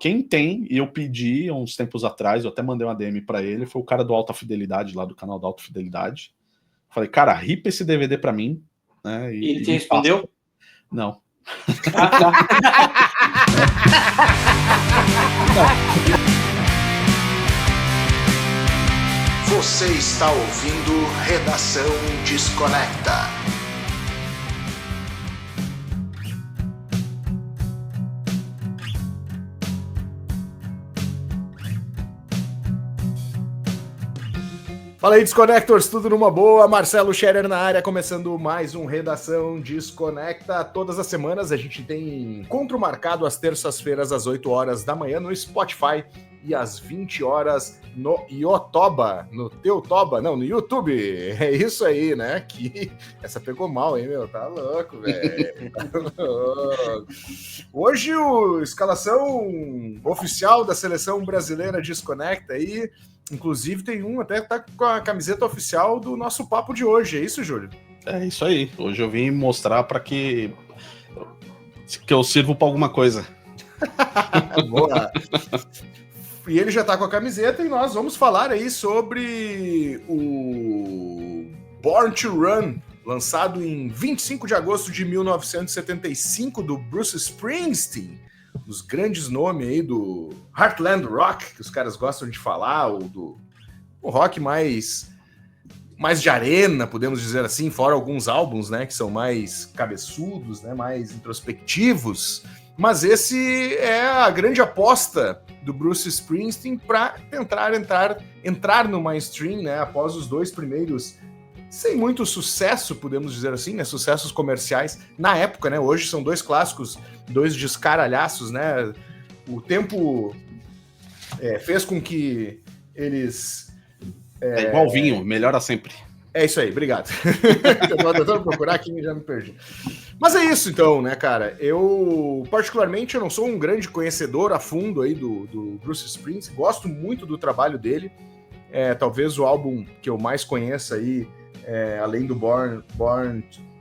Quem tem, e eu pedi uns tempos atrás, eu até mandei uma DM pra ele, foi o cara do Alta Fidelidade, lá do canal da Alta Fidelidade. Falei, cara, ripa esse DVD pra mim, né? E ele te respondeu? Não. Ah, tá. Você está ouvindo Redação Desconecta. Fala aí, Desconectors, tudo numa boa? Marcelo Scherer na área, começando mais um Redação Desconecta. Todas as semanas a gente tem encontro marcado às terças-feiras, às 8 horas da manhã no Spotify e às 20 horas no Yotoba, no YouTube. É isso aí, né? Que essa pegou mal, hein, meu? Tá louco, velho. Tá louco. Hoje, a escalação oficial da seleção brasileira Desconecta aí. Inclusive, tem um até que tá com a camiseta oficial do nosso papo de hoje. É isso, Júlio? É isso aí. Hoje eu vim mostrar para que eu sirvo para alguma coisa. Boa. E ele já tá com a camiseta e nós vamos falar aí sobre o Born to Run, lançado em 25 de agosto de 1975, do Bruce Springsteen. Os grandes nomes aí do Heartland Rock, que os caras gostam de falar, ou do rock mais de arena, podemos dizer assim, fora alguns álbuns, né, que são mais cabeçudos, né, mais introspectivos. Mas esse é a grande aposta do Bruce Springsteen para tentar entrar no mainstream, né, após os dois primeiros sem muito sucesso, podemos dizer assim, né? Sucessos comerciais na época, né? Hoje são dois clássicos, dois descaralhaços, né? O tempo fez com que eles... É igual vinho, melhora sempre. É isso aí, obrigado. Eu tô tentando procurar aqui e já me perdi. Mas é isso então, né, cara? Eu, particularmente, eu não sou um grande conhecedor a fundo aí do Bruce Springsteen, gosto muito do trabalho dele. Talvez o álbum que eu mais conheça aí, além do Born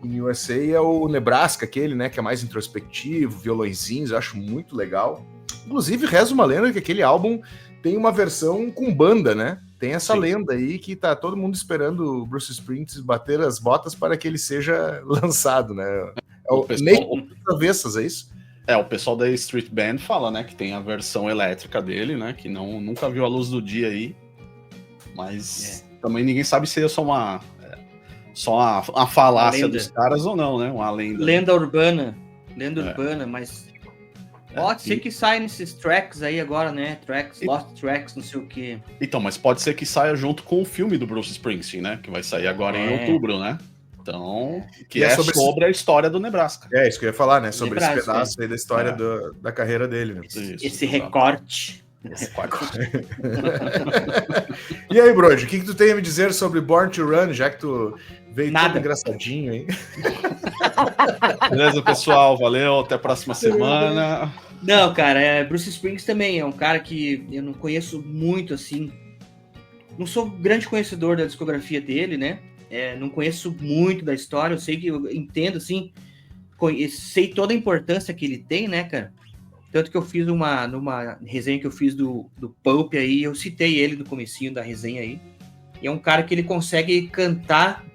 in USA, é o Nebraska, aquele, né, que é mais introspectivo, violõezinhos, eu acho muito legal. Inclusive, reza uma lenda que aquele álbum tem uma versão com banda, né? Tem essa Sim. lenda aí que tá todo mundo esperando o Bruce Springsteen bater as botas para que ele seja lançado, né? É o meio avessas, é isso? O pessoal da Street Band fala, né, que tem a versão elétrica dele, né, que nunca viu a luz do dia aí, mas também ninguém sabe se é só uma falácia dos caras ou não, né? Uma lenda. Lenda urbana, mas pode ser que saia nesses tracks aí agora, né? Lost Tracks, não sei o quê. Então, mas pode ser que saia junto com o filme do Bruce Springsteen, né? Que vai sair agora em outubro, né? Então, que é sobre a história do Nebraska. É isso que eu ia falar, né? Sobre Nebraska, esse pedaço aí da história da carreira dele, né? Esse recorte. E aí, Brody, o que tu tem a me dizer sobre Born to Run, já que tu veio todo engraçadinho aí? Beleza, pessoal? Valeu, até a próxima semana. Não, cara, Bruce Springsteen também é um cara que eu não conheço muito, assim. Não sou grande conhecedor da discografia dele, né? Não conheço muito da história, eu entendo, assim, sei toda a importância que ele tem, né, cara? Tanto que eu fiz numa resenha que eu fiz do Pulp aí, eu citei ele no comecinho da resenha aí. E é um cara que ele consegue cantar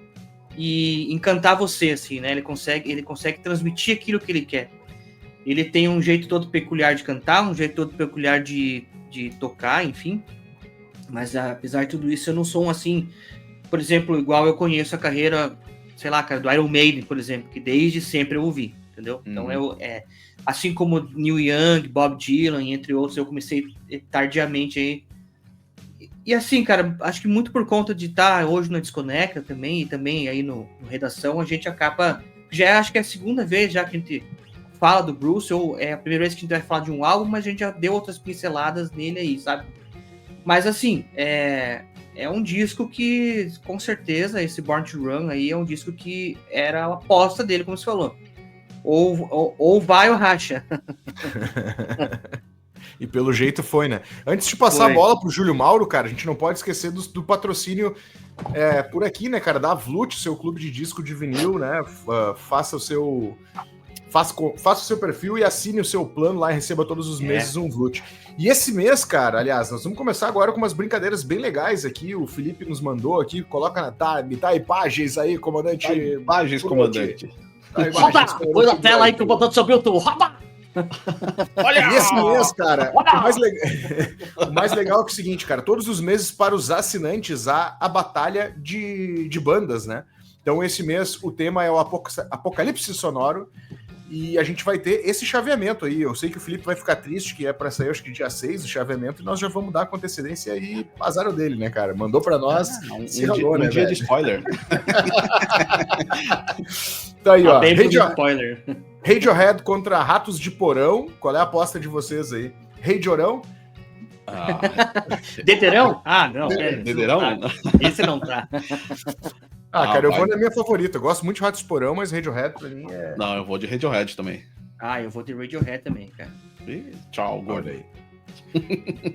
e encantar você, assim, né? Ele consegue transmitir aquilo que ele quer. Ele tem um jeito todo peculiar de cantar, um jeito todo peculiar de tocar, enfim. Mas apesar de tudo isso, eu não sou assim, por exemplo, igual eu conheço a carreira, sei lá, cara, do Iron Maiden, por exemplo, que desde sempre eu ouvi, entendeu? Então assim como Neil Young, Bob Dylan, entre outros, eu comecei tardiamente aí. E assim, cara, acho que muito por conta de estar hoje na Desconecta também, e também aí no Redação, a gente acaba... acho que é a segunda vez já que a gente fala do Bruce, ou é a primeira vez que a gente vai falar de um álbum, mas a gente já deu outras pinceladas nele aí, sabe? Mas assim, é um disco que, com certeza, esse Born to Run aí é um disco que era a aposta dele, como você falou. Ou vai ou racha. E pelo jeito foi, né? Antes de passar a bola pro Júlio Mauro, cara, a gente não pode esquecer do patrocínio por aqui, né, cara? Da Vlut, seu clube de disco de vinil, né? Faça faça o seu perfil e assine o seu plano lá e receba todos os meses um VLUT. E esse mês, cara, aliás, nós vamos começar agora com umas brincadeiras bem legais aqui. O Felipe nos mandou aqui, coloca me dá imagens aí, comandante. Imagens, comandante. Roda! Põe na tela aí que o botão subiu tudo. Roda! Olha! E esse mês, cara, o mais legal é que é o seguinte, cara, todos os meses para os assinantes há a batalha de bandas, né? Então esse mês o tema é o Apocalipse Sonoro e a gente vai ter esse chaveamento aí. Eu sei que o Felipe vai ficar triste, que é para sair acho que dia 6 o chaveamento, e nós já vamos dar com antecedência e azar o dele, né, cara? Mandou para nós, dia de spoiler. Tá aí, ó. Spoiler. Radiohead contra Ratos de Porão. Qual é a aposta de vocês aí? Rei de Orão? Deterão? Ah, não. Deterão? Esse não tá. Cara, eu vou na minha favorita. Eu gosto muito de Ratos de Porão, mas Radiohead pra mim é... Não, eu vou de Radiohead também. Eu vou de Radiohead também, cara. Tchau, gordo aí.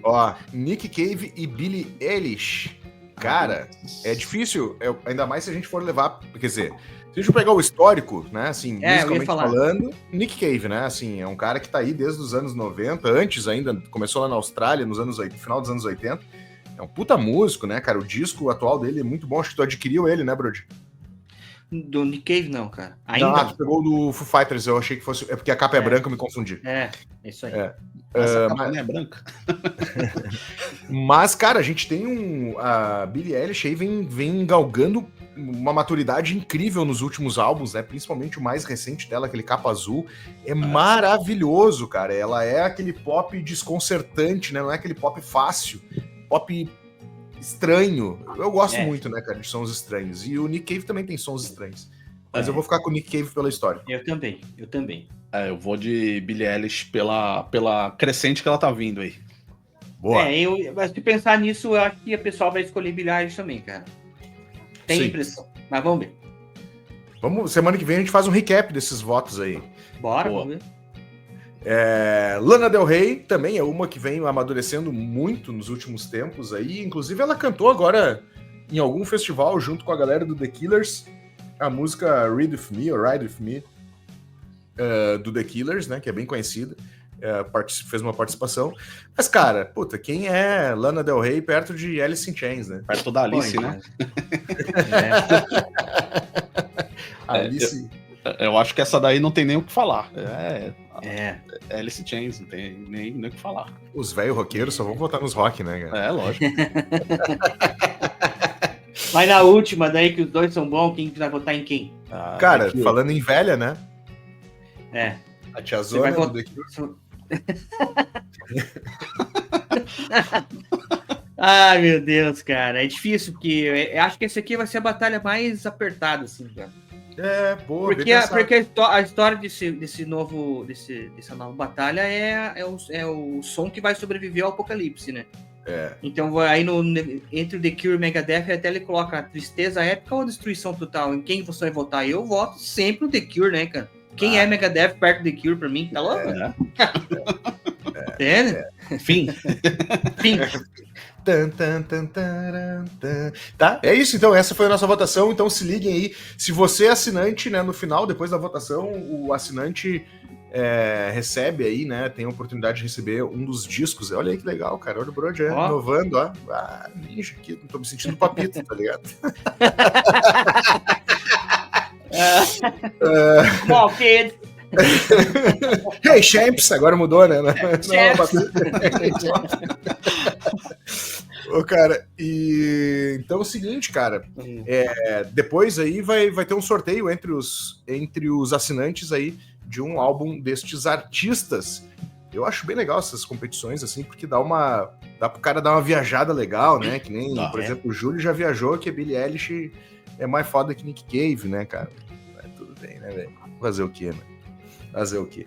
Ó, Nick Cave e Billie Eilish. Cara, é difícil, ainda mais se a gente for levar... Quer dizer, se a gente pegar o histórico, né, assim, musicalmente falando, Nick Cave, né, assim, é um cara que tá aí desde os anos 90, antes ainda, começou lá na Austrália, no final dos anos 80, é um puta músico, né, cara, o disco atual dele é muito bom, acho que tu adquiriu ele, né, Brody? Do Nick Cave não, cara. Ainda não, tu pegou do Foo Fighters, eu achei que fosse, é porque a capa é branca, eu me confundi. É isso aí. Essa capa não é branca. Mas, cara, a gente tem a Billie Eilish aí vem galgando uma maturidade incrível nos últimos álbuns, né? Principalmente o mais recente dela, aquele Capa Azul. É maravilhoso, cara. Ela é aquele pop desconcertante, né? Não é aquele pop fácil. Pop estranho. Eu gosto muito, né, cara, de sons estranhos. E o Nick Cave também tem sons estranhos. Mas eu vou ficar com o Nick Cave pela história. Eu também. Eu vou de Billie Eilish pela crescente que ela tá vindo aí. Boa. Mas se pensar nisso, eu acho que a pessoa vai escolher Billie Eilish também, cara. Tem impressão. Mas vamos ver. Semana que vem a gente faz um recap desses votos aí. Bora, vamos ver. Lana Del Rey também é uma que vem amadurecendo muito nos últimos tempos aí. Inclusive ela cantou agora em algum festival junto com a galera do The Killers a música Ride With Me, ou Ride With Me, do The Killers, né, que é bem conhecida. Fez uma participação. Mas, cara, puta, quem é Lana Del Rey perto de Alice in Chains, né? Perto da Alice, né? Alice... Eu acho que essa daí não tem nem o que falar. Alice in Chains, não tem nem o que falar. Os velhos roqueiros só vão votar nos rock, né, cara? Lógico. Mas na última, daí que os dois são bons, quem vai votar em quem? Cara, falando em velha, né? A tiazona do The Cure. Ai, meu Deus, cara. É difícil, porque eu acho que esse aqui vai ser a batalha mais apertada, assim, cara. Boa. Porque a história dessa nova batalha é o som que vai sobreviver ao apocalipse, né? Então, aí entre o The Cure e o Megadeth, até ele coloca a tristeza épica ou a destruição total. Em quem você vai votar? Eu voto sempre no The Cure, né, cara? Quem é Megadeth perto do The Cure pra mim? Tá louco? Entende? Fim. Tá, é isso então, essa foi a nossa votação, então se liguem aí, se você é assinante, né, no final, depois da votação, o assinante recebe aí, né, tem a oportunidade de receber um dos discos, olha aí que legal, cara, olha o Brody inovando, ó, ninja aqui, não tô me sentindo papito, tá ligado? Come on, kids! Hey, Champs! Agora mudou, né? Ô, cara, então é o seguinte, cara, depois aí vai ter um sorteio entre os assinantes aí de um álbum destes artistas. Eu acho bem legal essas competições, assim, porque dá pro cara dar uma viajada legal, né? Que nem, por exemplo, o Júlio já viajou que a Billie Eilish é mais foda que Nick Cave, né, cara? Tudo bem, né, velho? Fazer o quê, né? Fazer o quê?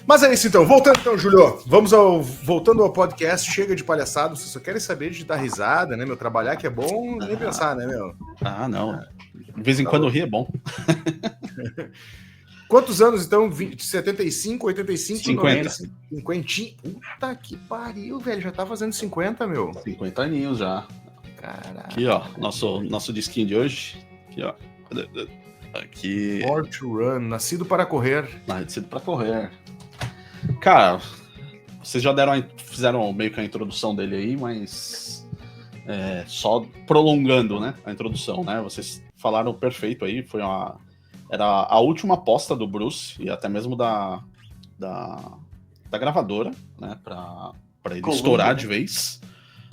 Mas é isso, então. Voltando, então, Júlio. Voltando ao podcast. Chega de palhaçada. Vocês só querem saber de dar risada, né, meu? Trabalhar que é bom, nem pensar, né, meu? Não. De vez em quando rir é bom. Quantos anos, então? 75, 85? 50. 50. Puta que pariu, velho. Já tá fazendo 50, meu. 50 aninhos já. Caraca. Aqui, ó. Nosso disquinho de hoje. Aqui, ó. Que Born to Run, nascido para correr. nascido pra correr. Cara, vocês já fizeram meio que a introdução dele aí, mas só prolongando, né, a introdução, né? Vocês falaram perfeito aí, era a última aposta do Bruce e até mesmo da gravadora, né, pra ele Columbia, estourar né? de vez,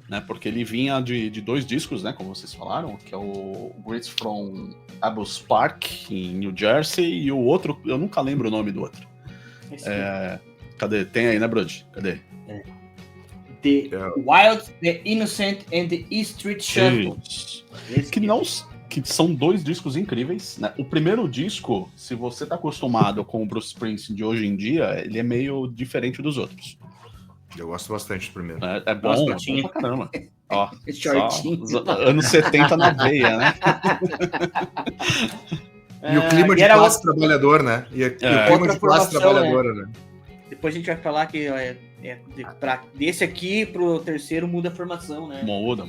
né? Porque ele vinha de 2 discos, né, como vocês falaram, que é o Greets from Abbots Park, em New Jersey, e o outro, eu nunca lembro o nome do outro. Cadê? Tem aí, né, Brody? Cadê? The Wild, The Innocent and the E Street Shuffle. Isso. Esse Que são 2 discos incríveis, né? O primeiro disco, se você tá acostumado com o Bruce Springsteen de hoje em dia, ele é meio diferente dos outros. Eu gosto bastante do primeiro. É bom, Nossa, é shortinho. bom pra caramba. Ó, Shortinho. anos 70 na veia, né? E o clima e de era classe trabalhador, né? E o clima Outra de classe formação, trabalhadora, né? Depois a gente vai falar que desse aqui pro terceiro muda a formação, né? Muda.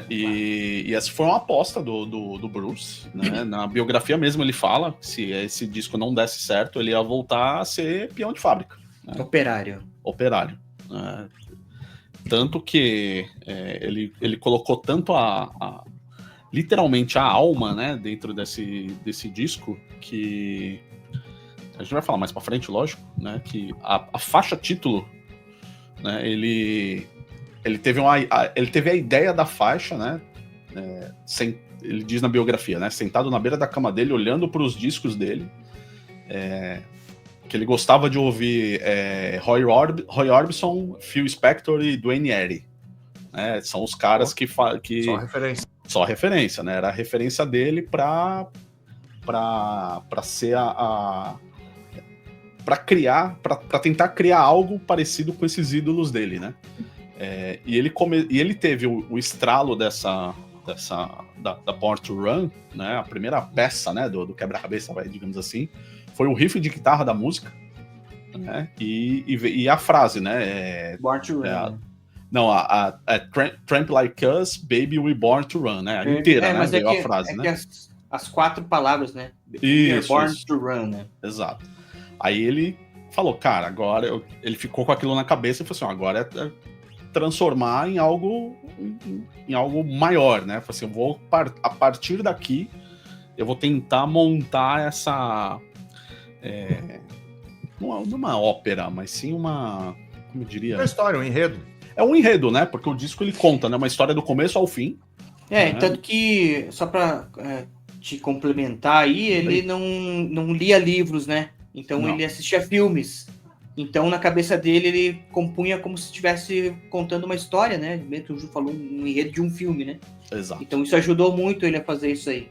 E essa foi uma aposta do Bruce, né? Na biografia mesmo ele fala que se esse disco não desse certo, ele ia voltar a ser peão de fábrica. Né? Operário. Né? Tanto que ele colocou tanto literalmente a alma, né, dentro desse disco, que a gente vai falar mais pra frente, lógico, né, que a faixa título, né, ele teve a ideia da faixa, né, ele diz na biografia, né, sentado na beira da cama dele, olhando para os discos dele, que ele gostava de ouvir Roy Orbison, Phil Spector e Duane Eddy. Né, são os caras que só referência, né? Era a referência dele para ser para tentar criar algo parecido com esses ídolos dele, né? E ele teve o estralo da Born to Run, né? A primeira peça, né, do quebra-cabeça, digamos assim, foi o riff de guitarra da música, né? E a frase, né? Born to Run. Não, a Tramp Like Us, Baby We Born to Run, né? A inteira, né? Mas Veio a frase, né? Que as 4 palavras, né? Isso, Born to Run, né? Exato. Aí ele falou, cara, agora ele ficou com aquilo na cabeça e falou assim, agora é transformar em algo maior, né? Falou assim, eu vou a partir daqui eu vou tentar montar essa não uma ópera, mas sim como eu diria, uma história, um enredo. É um enredo, né? Porque o disco ele conta, né? Uma história do começo ao fim. Tanto que, só pra te complementar aí, ele não lia livros, né? Então ele assistia filmes. Então, na cabeça dele, ele compunha como se estivesse contando uma história, né? Mesmo que o Ju falou, um enredo de um filme, né? Exato. Então isso ajudou muito ele a fazer isso aí.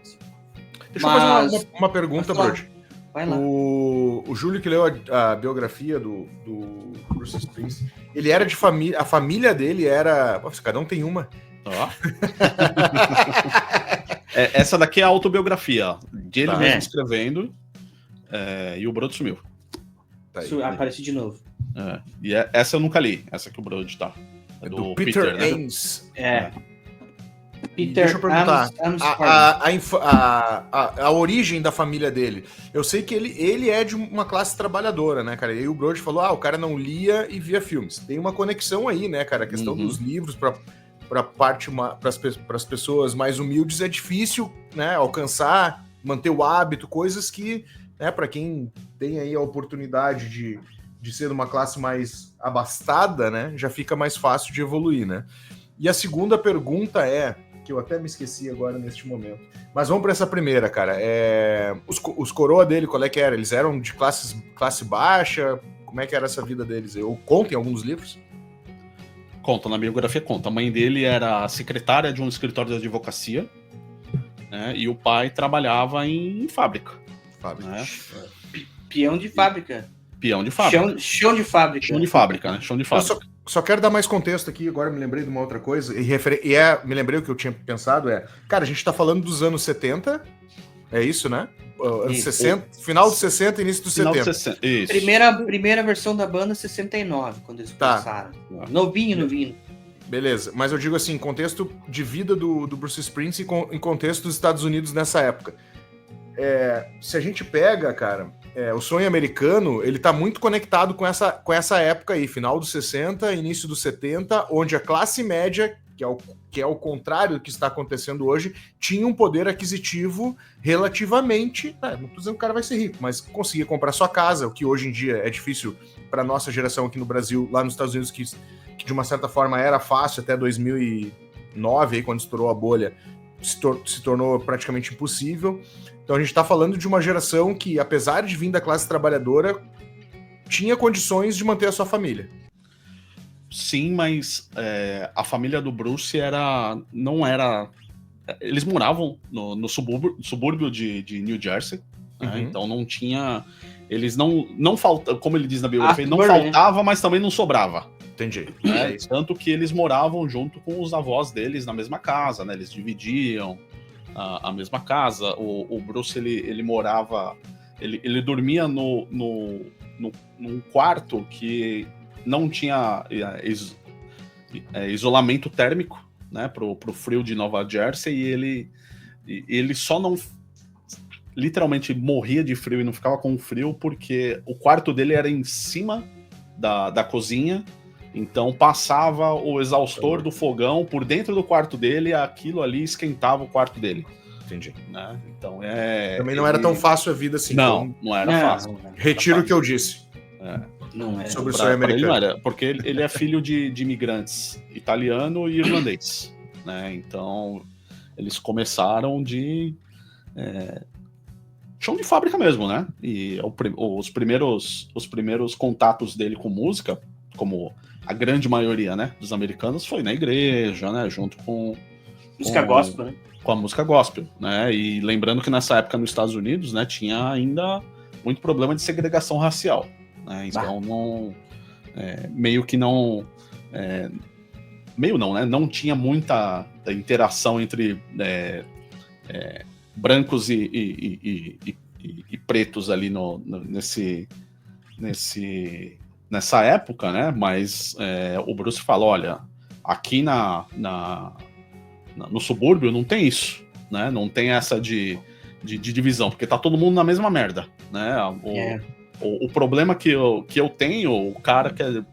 Deixa eu fazer uma pergunta, Brody. Vai lá. O Júlio que leu a biografia do Bruce Springsteen, ele era de família, a família dele era... Pô, cada um tem uma. Ó. Essa daqui é a autobiografia, de ele mesmo escrevendo, e o Brody sumiu. Tá aí. Apareci de novo. E essa eu nunca li, essa que o Brody tá. É do Peter né? Ames. Peter, deixa eu perguntar, Ames a origem da família dele. Eu sei que ele é de uma classe trabalhadora, né, cara? E aí o Brody falou, o cara não lia e via filmes. Tem uma conexão aí, né, cara? A questão dos livros para as pessoas mais humildes é difícil, né, alcançar, manter o hábito, coisas que, né, para quem tem aí a oportunidade de ser uma classe mais abastada, né, já fica mais fácil de evoluir, né? E a segunda pergunta que eu até me esqueci agora neste momento, mas vamos para essa primeira, cara. Os coroa dele, qual é que era? Eles eram de classe baixa? Como é que era essa vida deles? Conta em alguns livros? Conta, na biografia conta. A mãe dele era secretária de um escritório de advocacia, né, e o pai trabalhava em fábrica. Né? Peão de fábrica. Peão de fábrica. Chão de fábrica. Chão de fábrica, né? Chão de fábrica. Só quero dar mais contexto aqui, agora me lembrei de uma outra coisa, me lembrei o que eu tinha pensado, cara, a gente tá falando dos anos 70, é isso, né? Anos 60, final dos 60 início dos 70. Isso. Primeira versão da banda, 69, quando eles começaram. Novinho. Beleza, mas eu digo assim, contexto de vida do Bruce Springsteen em contexto dos Estados Unidos nessa época. Se a gente pega, cara, o sonho americano, ele tá muito conectado com essa época aí, final dos 60, início dos 70, onde a classe média, que é o contrário do que está acontecendo hoje, tinha um poder aquisitivo relativamente... não tô dizendo que o cara vai ser rico, mas conseguia comprar sua casa, o que hoje em dia é difícil para nossa geração aqui no Brasil, lá nos Estados Unidos, que de uma certa forma era fácil até 2009, aí, quando estourou a bolha, se tornou praticamente impossível. Então a gente está falando de uma geração que, apesar de vir da classe trabalhadora, tinha condições de manter a sua família. Sim, mas a família do Bruce não era... Eles moravam no subúrbio de New Jersey, né? Então não tinha... Eles não faltavam, como ele diz na biografia, não faltava, mas também não sobrava. Entendi. Tanto que eles moravam junto com os avós deles na mesma casa, né? Eles dividiam a mesma casa. O Bruce, ele morava... Ele dormia num quarto que não tinha isolamento térmico, né, pro frio de Nova Jersey, e ele só não... literalmente morria de frio e não ficava com frio porque o quarto dele era em cima da cozinha, então passava o exaustor do fogão por dentro do quarto dele, aquilo ali esquentava o quarto dele. Entendi. Né? Então também não era tão fácil a vida assim. Não era fácil. Retiro o que eu disse. Não é. Sobre o sonho americano. Ele não era, porque ele é filho de imigrantes italiano e irlandês. Né? Então, eles começaram de... chão de fábrica mesmo, né? E os primeiros contatos dele com música, como a grande maioria, né, dos americanos, foi na igreja, né? Junto com música gospel, né? Com a música gospel, né? E lembrando que nessa época nos Estados Unidos, né, tinha ainda muito problema de segregação racial, né? Então meio que não... né? Não tinha muita interação entre brancos e pretos ali nessa época, né? Mas o Bruce fala, olha, aqui no subúrbio não tem isso, né? Não tem essa de divisão, porque tá todo mundo na mesma merda, né? O problema que eu tenho, o cara que é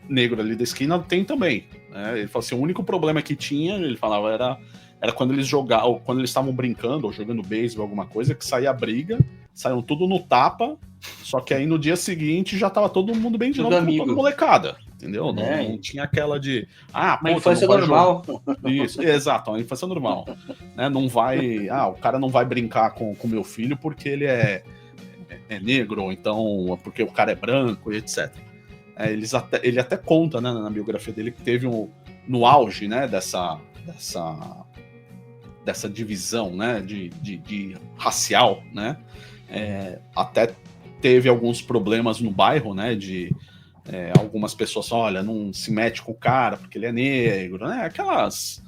negro ali da esquina tem também, né? Ele falou assim, o único problema que tinha, ele falava, era quando eles jogavam, ou quando eles estavam brincando, ou jogando beisebol, alguma coisa, que saía a briga, saíam tudo no tapa, só que aí no dia seguinte já tava todo mundo bem de novo, com toda molecada, entendeu? Não tinha aquela de... uma infância normal. Isso, exato, uma infância normal. Né? Não vai... o cara não vai brincar com meu filho porque ele é negro, ou então porque o cara é branco, e etc. Ele até conta, né, na biografia dele, que teve no auge, né, dessa divisão, né, de racial, né, até teve alguns problemas no bairro, né, de algumas pessoas falam, olha, não se mete com o cara porque ele é negro, né, aquelas...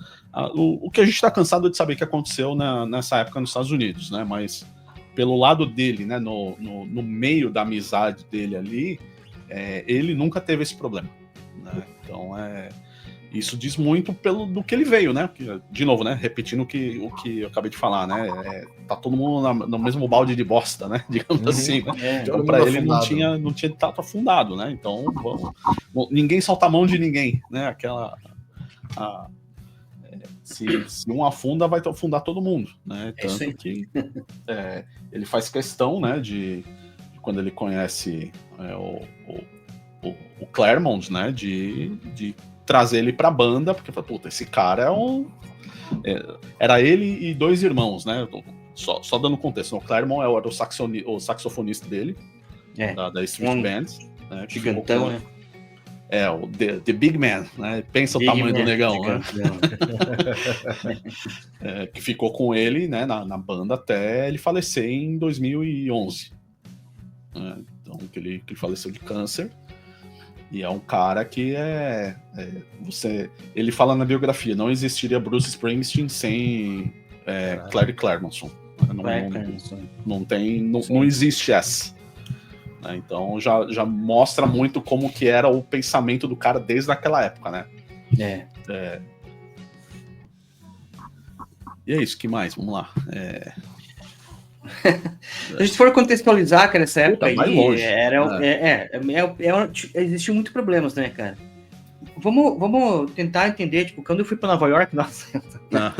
O que a gente está cansado de saber que aconteceu nessa época nos Estados Unidos, né, mas pelo lado dele, né, no meio da amizade dele ali, ele nunca teve esse problema, né, então isso diz muito do que ele veio, né? De novo, né? Repetindo o que eu acabei de falar, né? Tá todo mundo no mesmo balde de bosta, né? Digamos assim. Então, para ele não tinha tato afundado, né? Então, ninguém solta a mão de ninguém, né? Se um afunda, vai afundar todo mundo, né? Tanto que ele faz questão, né? De quando ele conhece o Claremont, né? De trazer ele pra banda, porque puta, esse cara era ele e dois irmãos, né? Só dando contexto, o Claremont era o saxofonista dele, da Street Band, né? Gigantão, né? O The Big Man, né? Pensa o tamanho do negão, né? Que ficou com ele, né, na banda até ele falecer em 2011. Então, que ele faleceu de câncer. E é um cara que ele fala na biografia, não existiria Bruce Springsteen sem Clary Claremont. Não existe essa. Então já mostra muito como que era o pensamento do cara desde aquela época, né? E é isso, que mais? Vamos lá. Se a gente for contextualizar, cara, nessa época aí, longe. existiam muitos problemas, né, cara? Vamos tentar entender, tipo, quando eu fui para Nova York, nossa,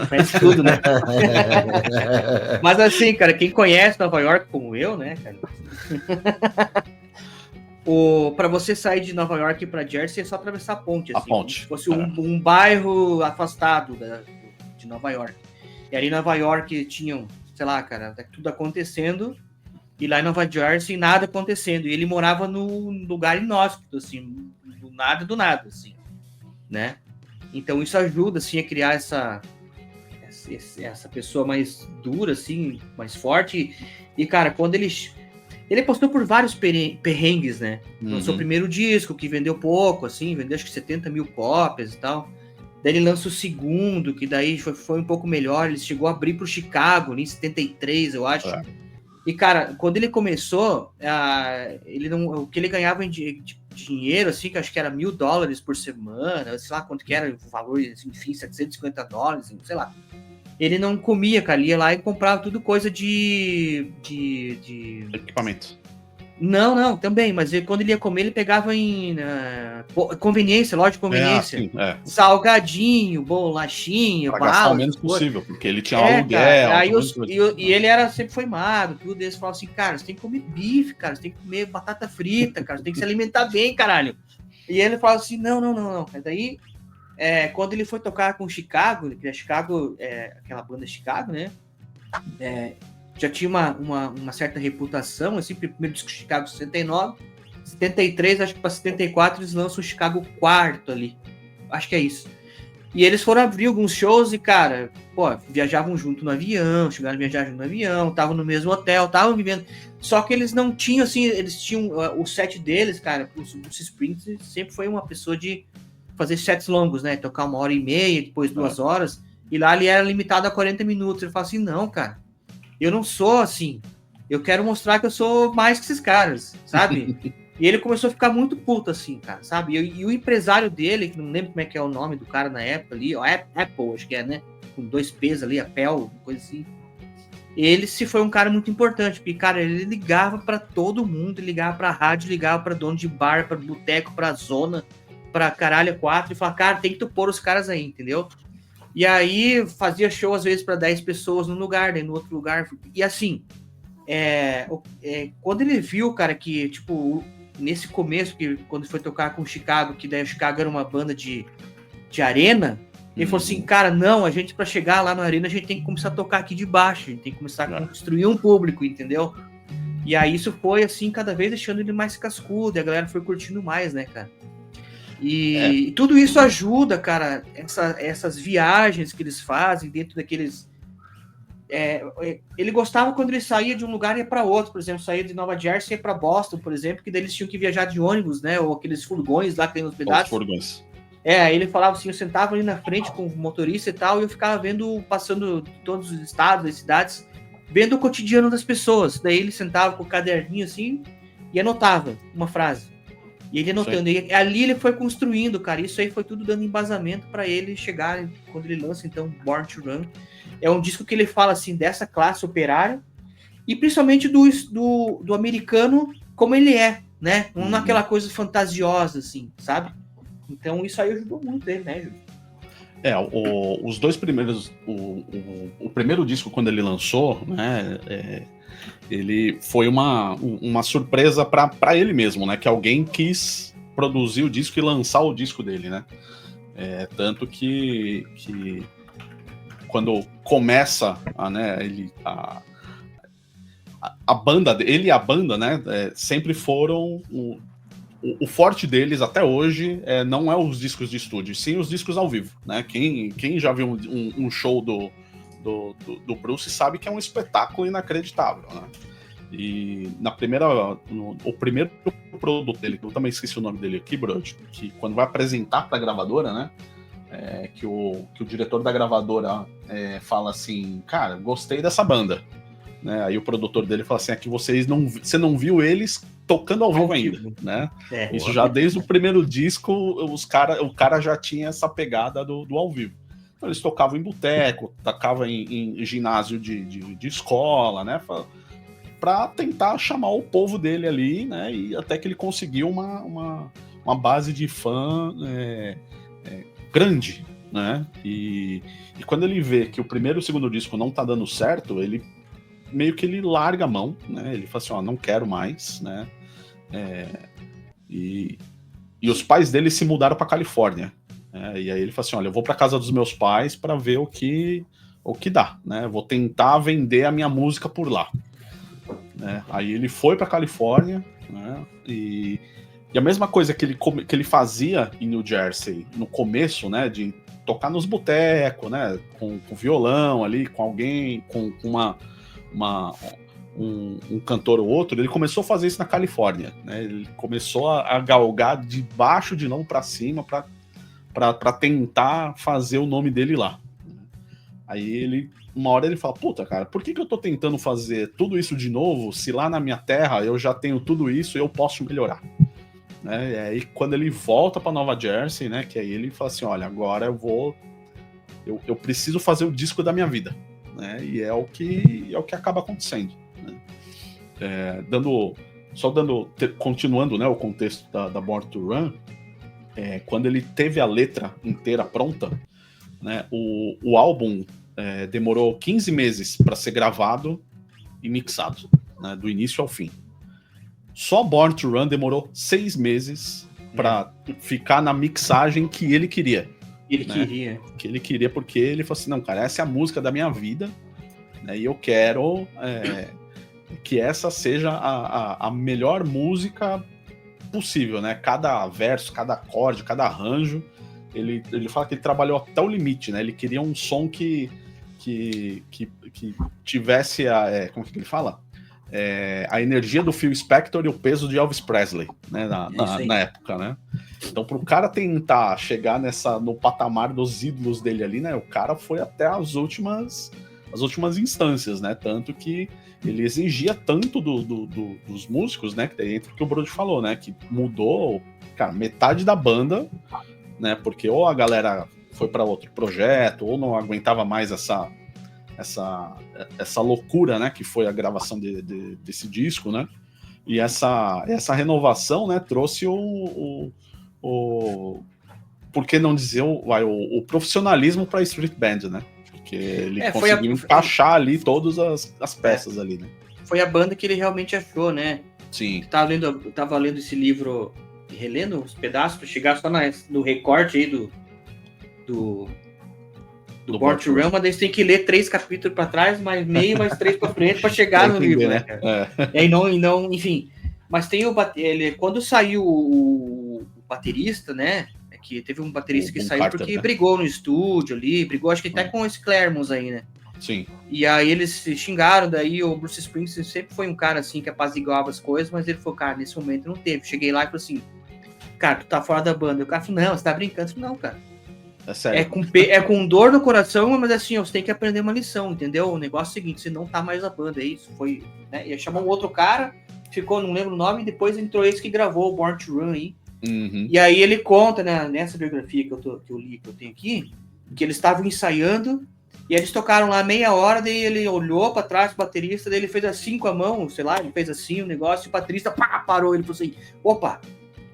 parece tudo, né? Mas assim, cara, quem conhece Nova York como eu, né, cara? Para você sair de Nova York para Jersey é só atravessar a ponte, assim, como se fosse um bairro afastado de Nova York. E ali em Nova York tinham, sei lá, cara, tudo acontecendo, e lá em Nova Jersey nada acontecendo. E ele morava num lugar inóspito, assim, do nada, assim, né? Então isso ajuda, assim, a criar essa pessoa mais dura, assim, mais forte. E cara, quando ele passou por vários perrengues, né? Lançou o primeiro disco, que vendeu pouco, assim, vendeu acho que 70 mil cópias e tal. Daí ele lança o segundo, que daí foi um pouco melhor. Ele chegou a abrir pro Chicago, em 73, eu acho. E, cara, quando ele começou, o que ele ganhava de dinheiro, assim, que acho que era $1.000 por semana, sei lá quanto que era o valor, enfim, $750, sei lá. Ele não comia, cara, ele ia lá e comprava tudo coisa de equipamento. Não, também, mas quando ele ia comer, ele pegava em conveniência, loja de conveniência. Salgadinho, bolachinha, bala. Gastar o menos possível, porque ele tinha aluguel. Cara, e ele sempre foi magro, tudo. Eles falavam assim, cara, você tem que comer bife, cara, você tem que comer batata frita, cara, você tem que se alimentar bem, caralho. E ele falava assim, não. Daí, quando ele foi tocar com Chicago, que aquela banda Chicago, né? Já tinha uma certa reputação, assim, primeiro disco Chicago 69, 73, acho que para 74 eles lançam o Chicago quarto ali, acho que é isso. E eles foram abrir alguns shows e, cara, viajavam junto no avião, chegaram a viajar junto no avião, estavam no mesmo hotel, estavam vivendo, só que eles não tinham, assim, eles tinham o set deles, cara, os Springsteen sempre foi uma pessoa de fazer sets longos, né, tocar 1h30, depois 2 horas, e lá ele era limitado a 40 minutos, ele fala assim, não, cara, eu não sou assim. Eu quero mostrar que eu sou mais que esses caras, sabe? E ele começou a ficar muito puto assim, cara, sabe? E o empresário dele, que não lembro como é que é o nome do cara na época ali, Apple, acho que é, né? Com 2 P's ali, Apple, coisa assim. Ele se foi um cara muito importante, porque, cara, ele ligava pra todo mundo, ligava pra rádio, ligava pra dono de bar, pra boteco, pra zona, pra caralho 4, e falava, cara, tem que tu pôr os caras aí, entendeu? E aí fazia show às vezes para 10 pessoas num lugar, daí no outro lugar. E assim, quando ele viu, cara, que tipo, nesse começo, que quando foi tocar com o Chicago, que daí o Chicago era uma banda de arena, ele falou assim, cara, não, a gente para chegar lá na arena, a gente tem que começar a tocar aqui de baixo, a gente tem que começar a construir um público, entendeu? E aí isso foi assim, cada vez deixando ele mais cascudo, e a galera foi curtindo mais, né, cara? E tudo isso ajuda, cara, essas viagens que eles fazem dentro daqueles... ele gostava quando ele saía de um lugar e ia para outro, por exemplo, saía de Nova Jersey e ia para Boston, por exemplo, que daí eles tinham que viajar de ônibus, né, ou aqueles furgões lá que tem nos pedaços. Os furgões. Aí ele falava assim, eu sentava ali na frente com o motorista e tal, e eu ficava passando todos os estados, as cidades, vendo o cotidiano das pessoas. Daí ele sentava com o caderninho assim e anotava uma frase. E ele anotando, e ali ele foi construindo, cara, isso aí foi tudo dando embasamento para ele chegar, quando ele lança, então, Born to Run. É um disco que ele fala, assim, dessa classe operária, e principalmente do americano como ele é, né? Não aquela coisa fantasiosa, assim, sabe? Então isso aí ajudou muito ele, né, Júlio? Os dois primeiros, o primeiro disco, quando ele lançou, né, ele foi uma surpresa para ele mesmo, né? Que alguém quis produzir o disco e lançar o disco dele, né? Tanto que quando começa a banda, ele e a banda, né? Sempre foram o forte deles até hoje não é os discos de estúdio, sim os discos ao vivo, né? Quem já viu um show do Bruce sabe que é um espetáculo inacreditável, né? E o primeiro produto dele, que eu também esqueci o nome dele aqui, Brody, que quando vai apresentar para a gravadora, né? Que o diretor da gravadora fala assim, cara, gostei dessa banda, né? Aí o produtor dele fala assim, que você não viu eles tocando ao vivo ainda, né? Isso já desde o primeiro disco, o cara já tinha essa pegada do ao vivo. Então, eles tocavam em boteco, tocavam em ginásio de escola, né? Para tentar chamar o povo dele ali, né? E até que ele conseguiu uma base de fã grande, né? E quando ele vê que o primeiro e o segundo disco não tá dando certo, ele meio que ele larga a mão, né? Ele fala assim, ó, não quero mais, né? E os pais dele se mudaram para Califórnia, né? E aí ele fala assim, olha, eu vou para casa dos meus pais para ver o que dá, né? Vou tentar vender a minha música por lá, né? Aí ele foi para Califórnia, né? E a mesma coisa que ele fazia em New Jersey no começo, né? De tocar nos botecos, né? Com violão ali, com alguém, com um cantor ou outro, ele começou a fazer isso na Califórnia, né? Ele começou a galgar de baixo de novo para cima para tentar fazer o nome dele lá. Aí uma hora ele fala, puta, cara, por que eu tô tentando fazer tudo isso de novo se lá na minha terra eu já tenho tudo isso e eu posso melhorar? Né? E aí quando ele volta para Nova Jersey, né, que aí ele fala assim, olha, agora eu preciso fazer o disco da minha vida, né? E é o que acaba acontecendo, né? Continuando, né, o contexto da Born to Run, quando ele teve a letra inteira pronta, né, o álbum demorou 15 meses para ser gravado e mixado, né, do início ao fim. Só Born to Run demorou 6 meses para ficar na mixagem que ele queria. Que ele queria, porque ele falou assim, não, cara, essa é a música da minha vida, né, e eu quero que essa seja a melhor música possível, né? Cada verso, cada acorde, cada arranjo, ele fala que ele trabalhou até o limite, né? Ele queria um som que tivesse como que ele fala? A energia do Phil Spector e o peso de Elvis Presley, né? Na época, né? Então, para o cara tentar chegar no patamar dos ídolos dele ali, né? O cara foi até as últimas instâncias, né? Tanto que ele exigia tanto dos músicos, né? Que daí entra o que o Brody falou, né? Que mudou, cara, metade da banda, né? Porque ou a galera foi para outro projeto, ou não aguentava mais essa loucura, né? Que foi a gravação desse disco, né? E essa renovação, né? Trouxe por que não dizer o profissionalismo para a Street Band, né? Porque ele conseguiu encaixar ali todas as peças ali, né? Foi a banda que ele realmente achou, né? Sim. Eu tava lendo esse livro, relendo os pedaços para chegar só no recorte aí do Born to Run, mas daí você tem que ler 3 capítulos para trás, mais 3 para frente para chegar no livro, né? E não, enfim. Mas tem quando saiu o baterista, né? Que teve um baterista que saiu Carter, porque brigou no estúdio ali, acho que até com esse Claremont aí, né? Sim. E aí eles se xingaram, daí o Bruce Springsteen sempre foi um cara assim que apaziguava as coisas, mas ele falou, cara, nesse momento não teve. Cheguei lá e falei assim, cara, tu tá fora da banda. E o cara falou, não, você tá brincando. Eu falei, não, cara. É sério. Com dor no coração, mas assim, você tem que aprender uma lição, entendeu? O negócio é o seguinte, você não tá mais na banda, é isso. Foi, né? E chamou um outro cara, ficou, não lembro o nome, e depois entrou esse que gravou o Born to Run aí. Uhum. E aí ele conta, né, nessa biografia que eu li, que eu tenho aqui, que eles estavam ensaiando e eles tocaram lá meia hora, daí ele olhou para trás, o baterista, daí ele fez assim com a mão, sei lá, ele fez assim o negócio, e o baterista parou, ele falou assim, opa,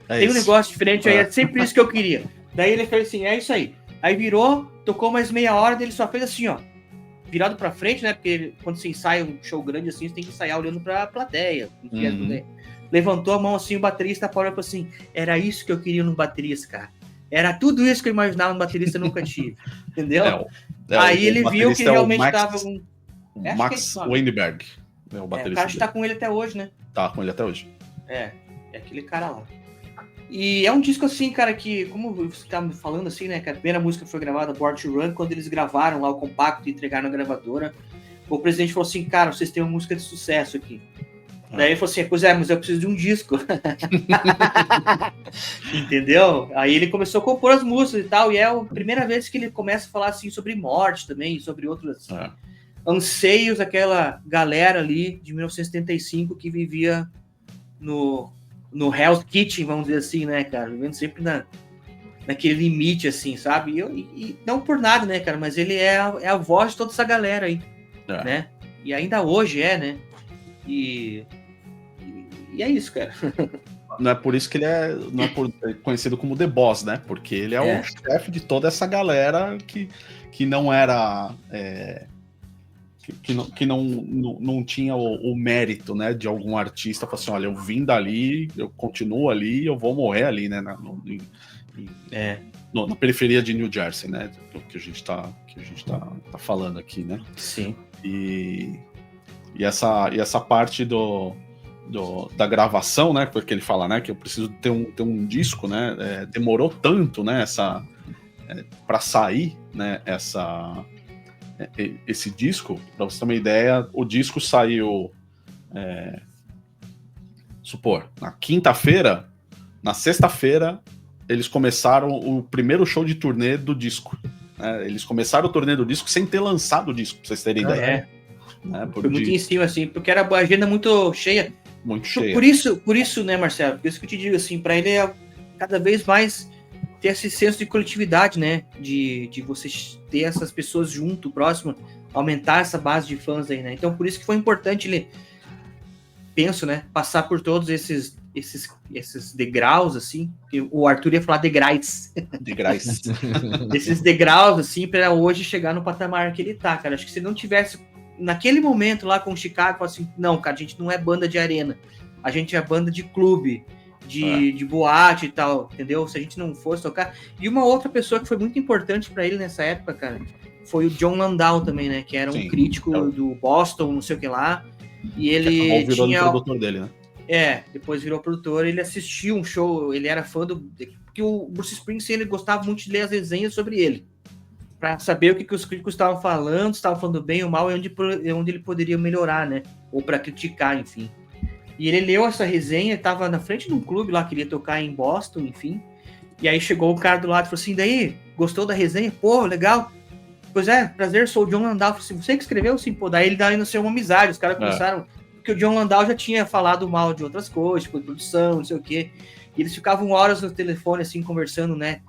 tem um negócio diferente aí, é sempre isso que eu queria. Daí ele fez assim, é isso aí. Aí virou, tocou mais meia hora, daí ele só fez assim, ó, virado para frente, né, porque quando você ensaia um show grande assim, você tem que ensaiar olhando para a plateia, levantou a mão assim, o baterista parou e falou assim, era isso que eu queria no baterista, cara. Era tudo isso que eu imaginava no baterista, eu nunca tive. Entendeu? Aí ele viu que realmente estava... Max Weinberg. O cara está com ele até hoje, né? Tá com ele até hoje. É aquele cara lá. E é um disco assim, cara, que, como você tá me falando assim, né, que a primeira música foi gravada, Born to Run, quando eles gravaram lá o compacto e entregaram na gravadora, o presidente falou assim, cara, vocês têm uma música de sucesso aqui. Daí ele falou assim, pois mas eu preciso de um disco. Entendeu? Aí ele começou a compor as músicas e tal, e é a primeira vez que ele começa a falar assim sobre morte também, sobre outros anseios daquela galera ali de 1975 que vivia no Hell's Kitchen, vamos dizer assim, né, cara? Vivendo sempre naquele limite, assim, sabe? E não por nada, né, cara? Mas ele é a voz de toda essa galera aí, né? E ainda hoje né? E é isso, cara. Não é por isso que ele é conhecido como The Boss, né? Porque ele é o chefe de toda essa galera que não era... que não tinha o mérito, né, de algum artista. Falar assim, olha, eu vim dali, eu continuo ali, eu vou morrer ali, né, na periferia de New Jersey, né, do que a gente tá falando aqui, né. Sim. E essa parte da gravação, né, porque ele fala, né, que eu preciso ter um disco, né, demorou tanto, né, para sair, né, esse disco, para você ter uma ideia, o disco saiu, supor, na quinta-feira, na sexta-feira, eles começaram o primeiro show de turnê do disco. Né? Eles começaram o turnê do disco sem ter lançado o disco, pra vocês terem ideia. Né? Foi muito em cima, assim, porque era a agenda muito cheia. Muito cheia. Por isso, né, Marcelo? Por isso que eu te digo, assim, para ele é cada vez mais ter esse senso de coletividade, né? De você ter essas pessoas junto, próximo, aumentar essa base de fãs aí, né? Então, por isso que foi importante ele, penso, né? Passar por todos esses degraus, assim. O Arthur ia falar degraus. Degraus. Esses degraus, assim, para hoje chegar no patamar que ele tá, cara. Acho que se ele não tivesse, naquele momento lá com o Chicago, assim, não, cara, a gente não é banda de arena. A gente é banda de clube. De boate e tal, entendeu? Se a gente não fosse tocar. E uma outra pessoa que foi muito importante para ele nessa época, cara, foi o Jon Landau também, né? Que era um crítico do Boston, não sei o que lá. E ele tinha... produtor dele, né? Depois virou produtor. Ele assistiu um show, ele era fã porque o Bruce Springsteen, ele gostava muito de ler as resenhas sobre ele. Para saber o que os críticos estavam falando, se estavam falando bem ou mal, e onde ele poderia melhorar, né? Ou para criticar, enfim. E ele leu essa resenha, estava na frente de um clube lá, queria tocar em Boston, enfim. E aí chegou o cara do lado e falou assim, daí, gostou da resenha? Pô, legal. Pois é, prazer, sou o Jon Landau. Falei assim, você que escreveu? Sim, pô, daí ele dá ser uma amizade. Os caras começaram... Porque o Jon Landau já tinha falado mal de outras coisas, tipo, de produção, não sei o quê. E eles ficavam horas no telefone, assim, conversando, né?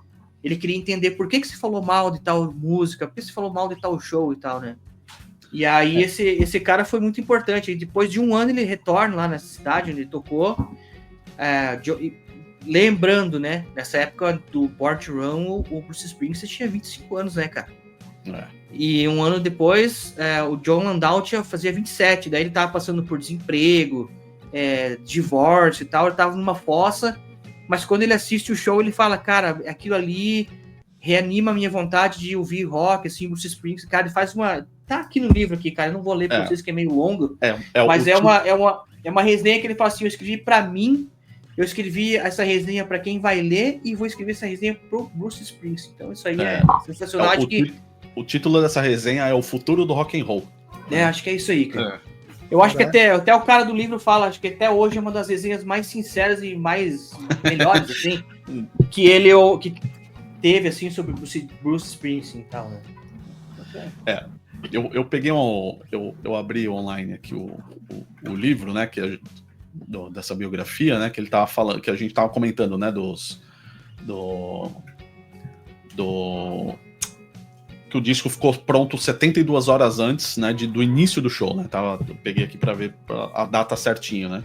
Ele queria entender por que você falou mal de tal música, por que você falou mal de tal show e tal, né? E aí esse cara foi muito importante. E depois de um ano ele retorna lá nessa cidade onde ele tocou. Lembrando, né? Nessa época do Born to Run, o Bruce Springsteen tinha 25 anos, né, cara? E um ano depois, o Jon Landau fazia 27. Daí ele tava passando por desemprego, divórcio e tal. Ele tava numa fossa. Mas quando ele assiste o show, ele fala, cara, aquilo ali reanima a minha vontade de ouvir rock, assim, Bruce Springsteen. Cara, ele faz uma... Tá aqui no livro aqui, cara. Eu não vou ler pra vocês que é meio longo. Mas é uma resenha que ele fala assim, eu escrevi pra mim, eu escrevi essa resenha pra quem vai ler e vou escrever essa resenha pro Bruce Springsteen. Então isso aí é sensacional. O título dessa resenha é O Futuro do Rock and Roll. Acho que é isso aí, cara. Eu acho que até o cara do livro fala, acho que até hoje é uma das resenhas mais sinceras e mais melhores, assim, que teve, assim, sobre Bruce Springsteen e tal, né? Eu peguei eu abri online aqui o livro, né, que é dessa biografia, né, que ele tava falando, que a gente tava comentando, né, que o disco ficou pronto 72 horas antes, né, do início do show, né? Eu peguei aqui para ver a data certinho, né?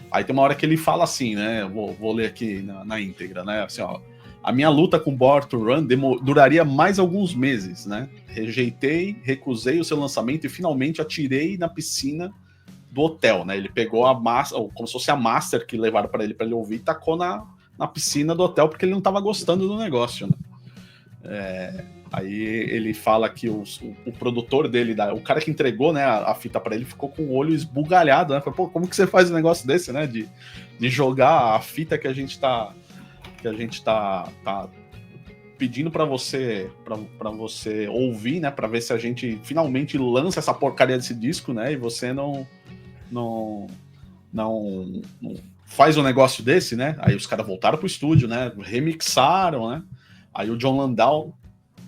Aí tem uma hora que ele fala assim, né? Vou ler aqui na íntegra, né? Assim, ó, a minha luta com Born to Run duraria mais alguns meses, né? Recusei o seu lançamento e finalmente atirei na piscina do hotel, né? Ele pegou como se fosse a master que levaram para ele ouvir e tacou na piscina do hotel porque ele não estava gostando do negócio, né? Aí ele fala que o produtor dele, o cara que entregou, né, a fita para ele, ficou com o olho esbugalhado, né? Falou, pô, como que você faz um negócio desse, né? De jogar a fita que a gente tá pedindo para você ouvir, né? Para ver se a gente finalmente lança essa porcaria desse disco, né? E você não faz um negócio desse, né? Aí os caras voltaram pro estúdio, né? Remixaram, né? Aí o Jon Landau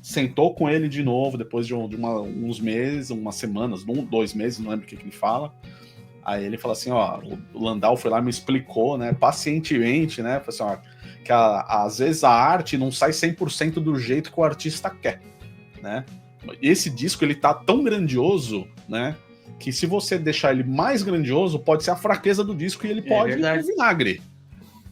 sentou com ele de novo, depois de uns meses, umas semanas, 2 meses, não lembro o que ele fala. Aí ele fala assim, ó, o Landau foi lá e me explicou, né, pacientemente, né, falou assim, ó, que às vezes a arte não sai 100% do jeito que o artista quer, né? Esse disco, ele tá tão grandioso, né, que se você deixar ele mais grandioso, pode ser a fraqueza do disco e ele pode ir pro vinagre,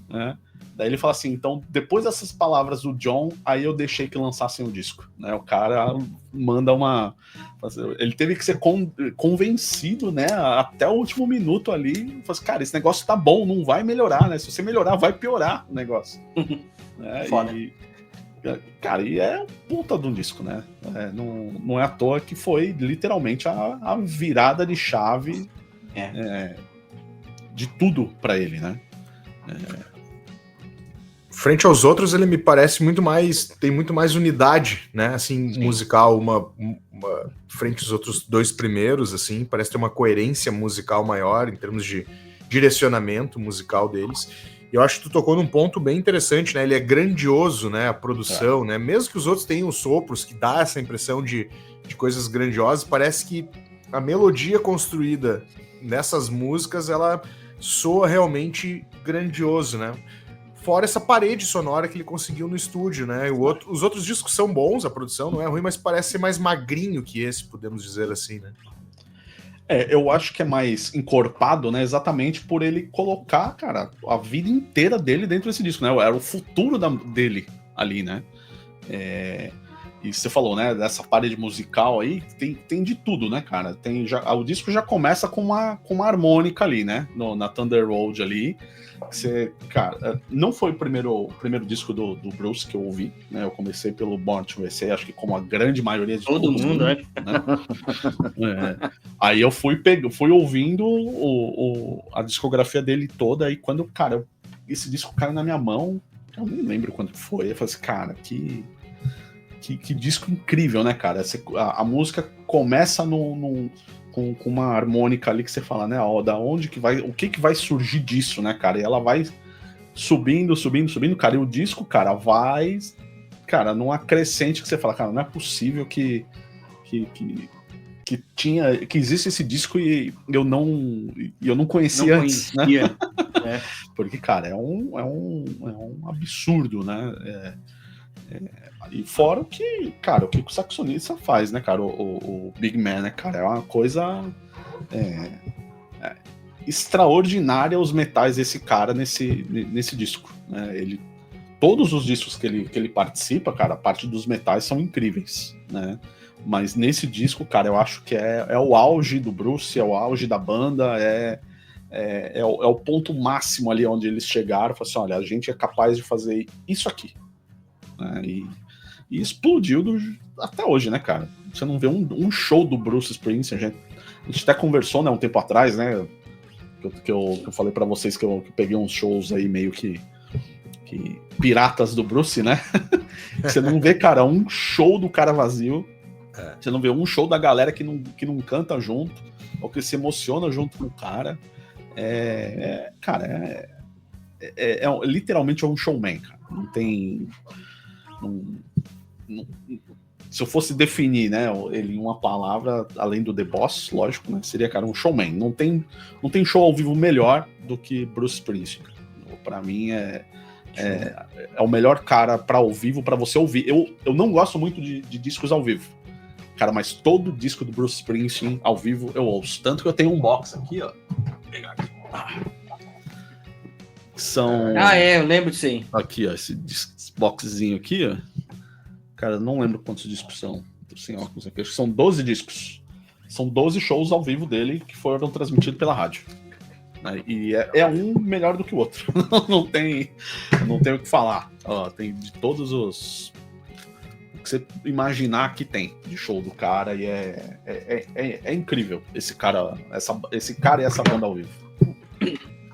né? Daí ele fala assim, então, depois dessas palavras do John, aí eu deixei que lançassem o disco, né? O cara manda uma... Ele teve que ser convencido, né? Até o último minuto ali. Fala assim, cara, esse negócio tá bom, não vai melhorar, né? Se você melhorar, vai piorar o negócio. Né? Foda. Cara, e é puta de um disco, né? Não é à toa que foi literalmente a virada de chave de tudo pra ele, né? Frente aos outros, ele me parece tem muito mais unidade, né, assim, sim, musical, uma frente aos outros dois primeiros, assim, parece ter uma coerência musical maior em termos de direcionamento musical deles. E eu acho que tu tocou num ponto bem interessante, né, ele é grandioso, né, a produção, né, mesmo que os outros tenham sopros que dá essa impressão de coisas grandiosas, parece que a melodia construída nessas músicas, ela soa realmente grandioso, né. Fora essa parede sonora que ele conseguiu no estúdio, né? Os outros discos são bons, a produção não é ruim, mas parece ser mais magrinho que esse, podemos dizer assim, né? Eu acho que é mais encorpado, né? Exatamente por ele colocar, cara, a vida inteira dele dentro desse disco, né? Era o futuro dele ali, né? E você falou, né? Dessa parede musical aí, tem de tudo, né, cara? O disco já começa com uma harmônica ali, né? Na Thunder Road ali. Cara, não foi o primeiro disco do Bruce que eu ouvi, né? Eu comecei pelo Born to USA, acho que como a grande maioria de todo mundo, né? Aí eu fui ouvindo a discografia dele toda, e quando, cara, esse disco caiu na minha mão, eu nem lembro quando foi, eu falei assim, cara, que disco incrível, né, cara? A música começa com uma harmônica ali que você fala, né? Ó, da onde que vai, o que vai surgir disso, né, cara? E ela vai subindo, cara. E o disco, cara, vai, cara, numa crescente que você fala, cara, não é possível que existe esse disco e eu não conhecia antes, né? Porque, cara, é um absurdo, né? E fora o que o saxonista faz, né, cara? O Big Man, né, cara? É uma coisa extraordinária os metais desse cara nesse disco, né? Todos os discos que ele participa, cara, a parte dos metais são incríveis, né? Mas nesse disco, cara, eu acho que é o auge do Bruce, é o auge da banda, é o ponto máximo ali onde eles chegaram. Falaram assim, olha, a gente é capaz de fazer isso aqui, né? E explodiu até hoje, né, cara? Você não vê um show do Bruce Springsteen, a gente até conversou, né, um tempo atrás, né, que eu falei pra vocês que eu peguei uns shows aí meio que piratas do Bruce, né? Você não vê, cara, um show do cara vazio, você não vê um show da galera que não canta junto, ou que se emociona junto com o cara. Cara, literalmente é um showman, cara. Não tem... se eu fosse definir, né, ele em uma palavra, além do The Boss, lógico, né, seria, cara, um showman. Não tem show ao vivo melhor do que Bruce Springsteen. Pra mim é o melhor cara pra ao vivo, pra você ouvir. Eu não gosto muito de discos ao vivo, cara, mas todo disco do Bruce Springsteen ao vivo eu ouço. Tanto que eu tenho um box aqui, ó. Vou pegar aqui. Eu lembro disso aí. Aqui, ó, esse boxzinho aqui, ó. Cara, não lembro quantos discos são. Tô sem óculos aqui. Acho que são 12 discos. São 12 shows ao vivo dele que foram transmitidos pela rádio. E um melhor do que o outro. não tem o que falar. Ó, tem de todos os... o que você imaginar que tem de show do cara. E é incrível esse cara e essa banda ao vivo.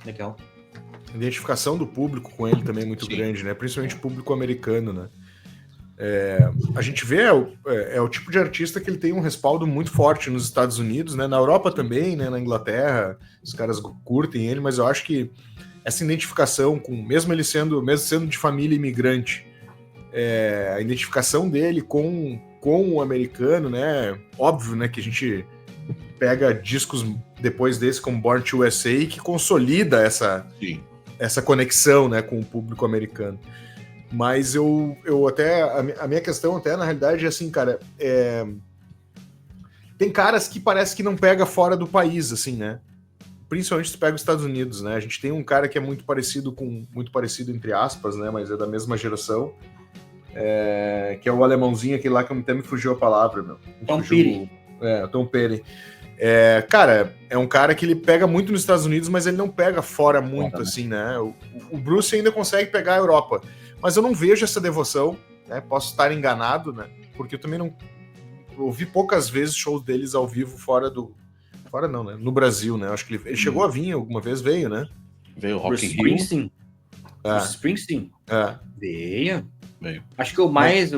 Legal. A identificação do público com ele também é muito grande, né? Principalmente o público americano, né? A gente vê o tipo de artista que ele tem um respaldo muito forte nos Estados Unidos, né? Na Europa também, né? Na Inglaterra, os caras curtem ele, mas eu acho que essa identificação mesmo sendo de família imigrante, a identificação dele com o americano, né? Óbvio, né? Que a gente pega discos depois desse, como Born to USA, que consolida essa conexão, né, com o público americano. Mas eu até... A minha questão até, na realidade, é assim, cara... Tem caras que parece que não pega fora do país, assim, né? Principalmente se pega os Estados Unidos, né? A gente tem um cara que é muito parecido entre aspas, né? Mas é da mesma geração. Que é o alemãozinho, aquele lá que até me fugiu a palavra, meu. Tom Petty. O Tom Petty. Cara, é um cara que ele pega muito nos Estados Unidos, mas ele não pega fora muito, assim, né? O Bruce ainda consegue pegar a Europa. Mas eu não vejo essa devoção, né? Posso estar enganado, né? Porque eu também não... ouvi poucas vezes shows deles ao vivo fora não, né? No Brasil, né? Acho que ele chegou a vir alguma vez, veio, né? Veio o Rock in Rio. Springsteen. Bruce Springsteen. Veio. Acho que o mais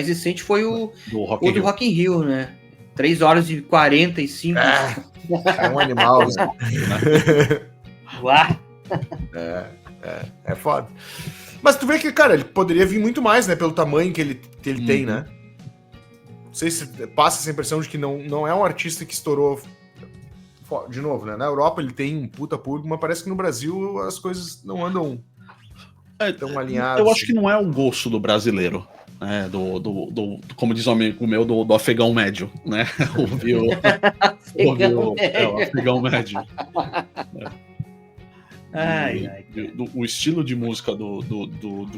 recente foi o do Rock in Rio, né? 3 horas e 45. É um animal, né? Uá. É foda. Mas tu vê que, cara, ele poderia vir muito mais, né? Pelo tamanho que ele tem, né? Não sei se passa essa impressão de que não é um artista que estourou. De novo, né? Na Europa ele tem um puta público, mas parece que no Brasil as coisas não andam tão alinhadas. Eu acho que não é o gosto do brasileiro, né? Como diz um amigo meu, do afegão médio, né? O afegão médio. O estilo de música do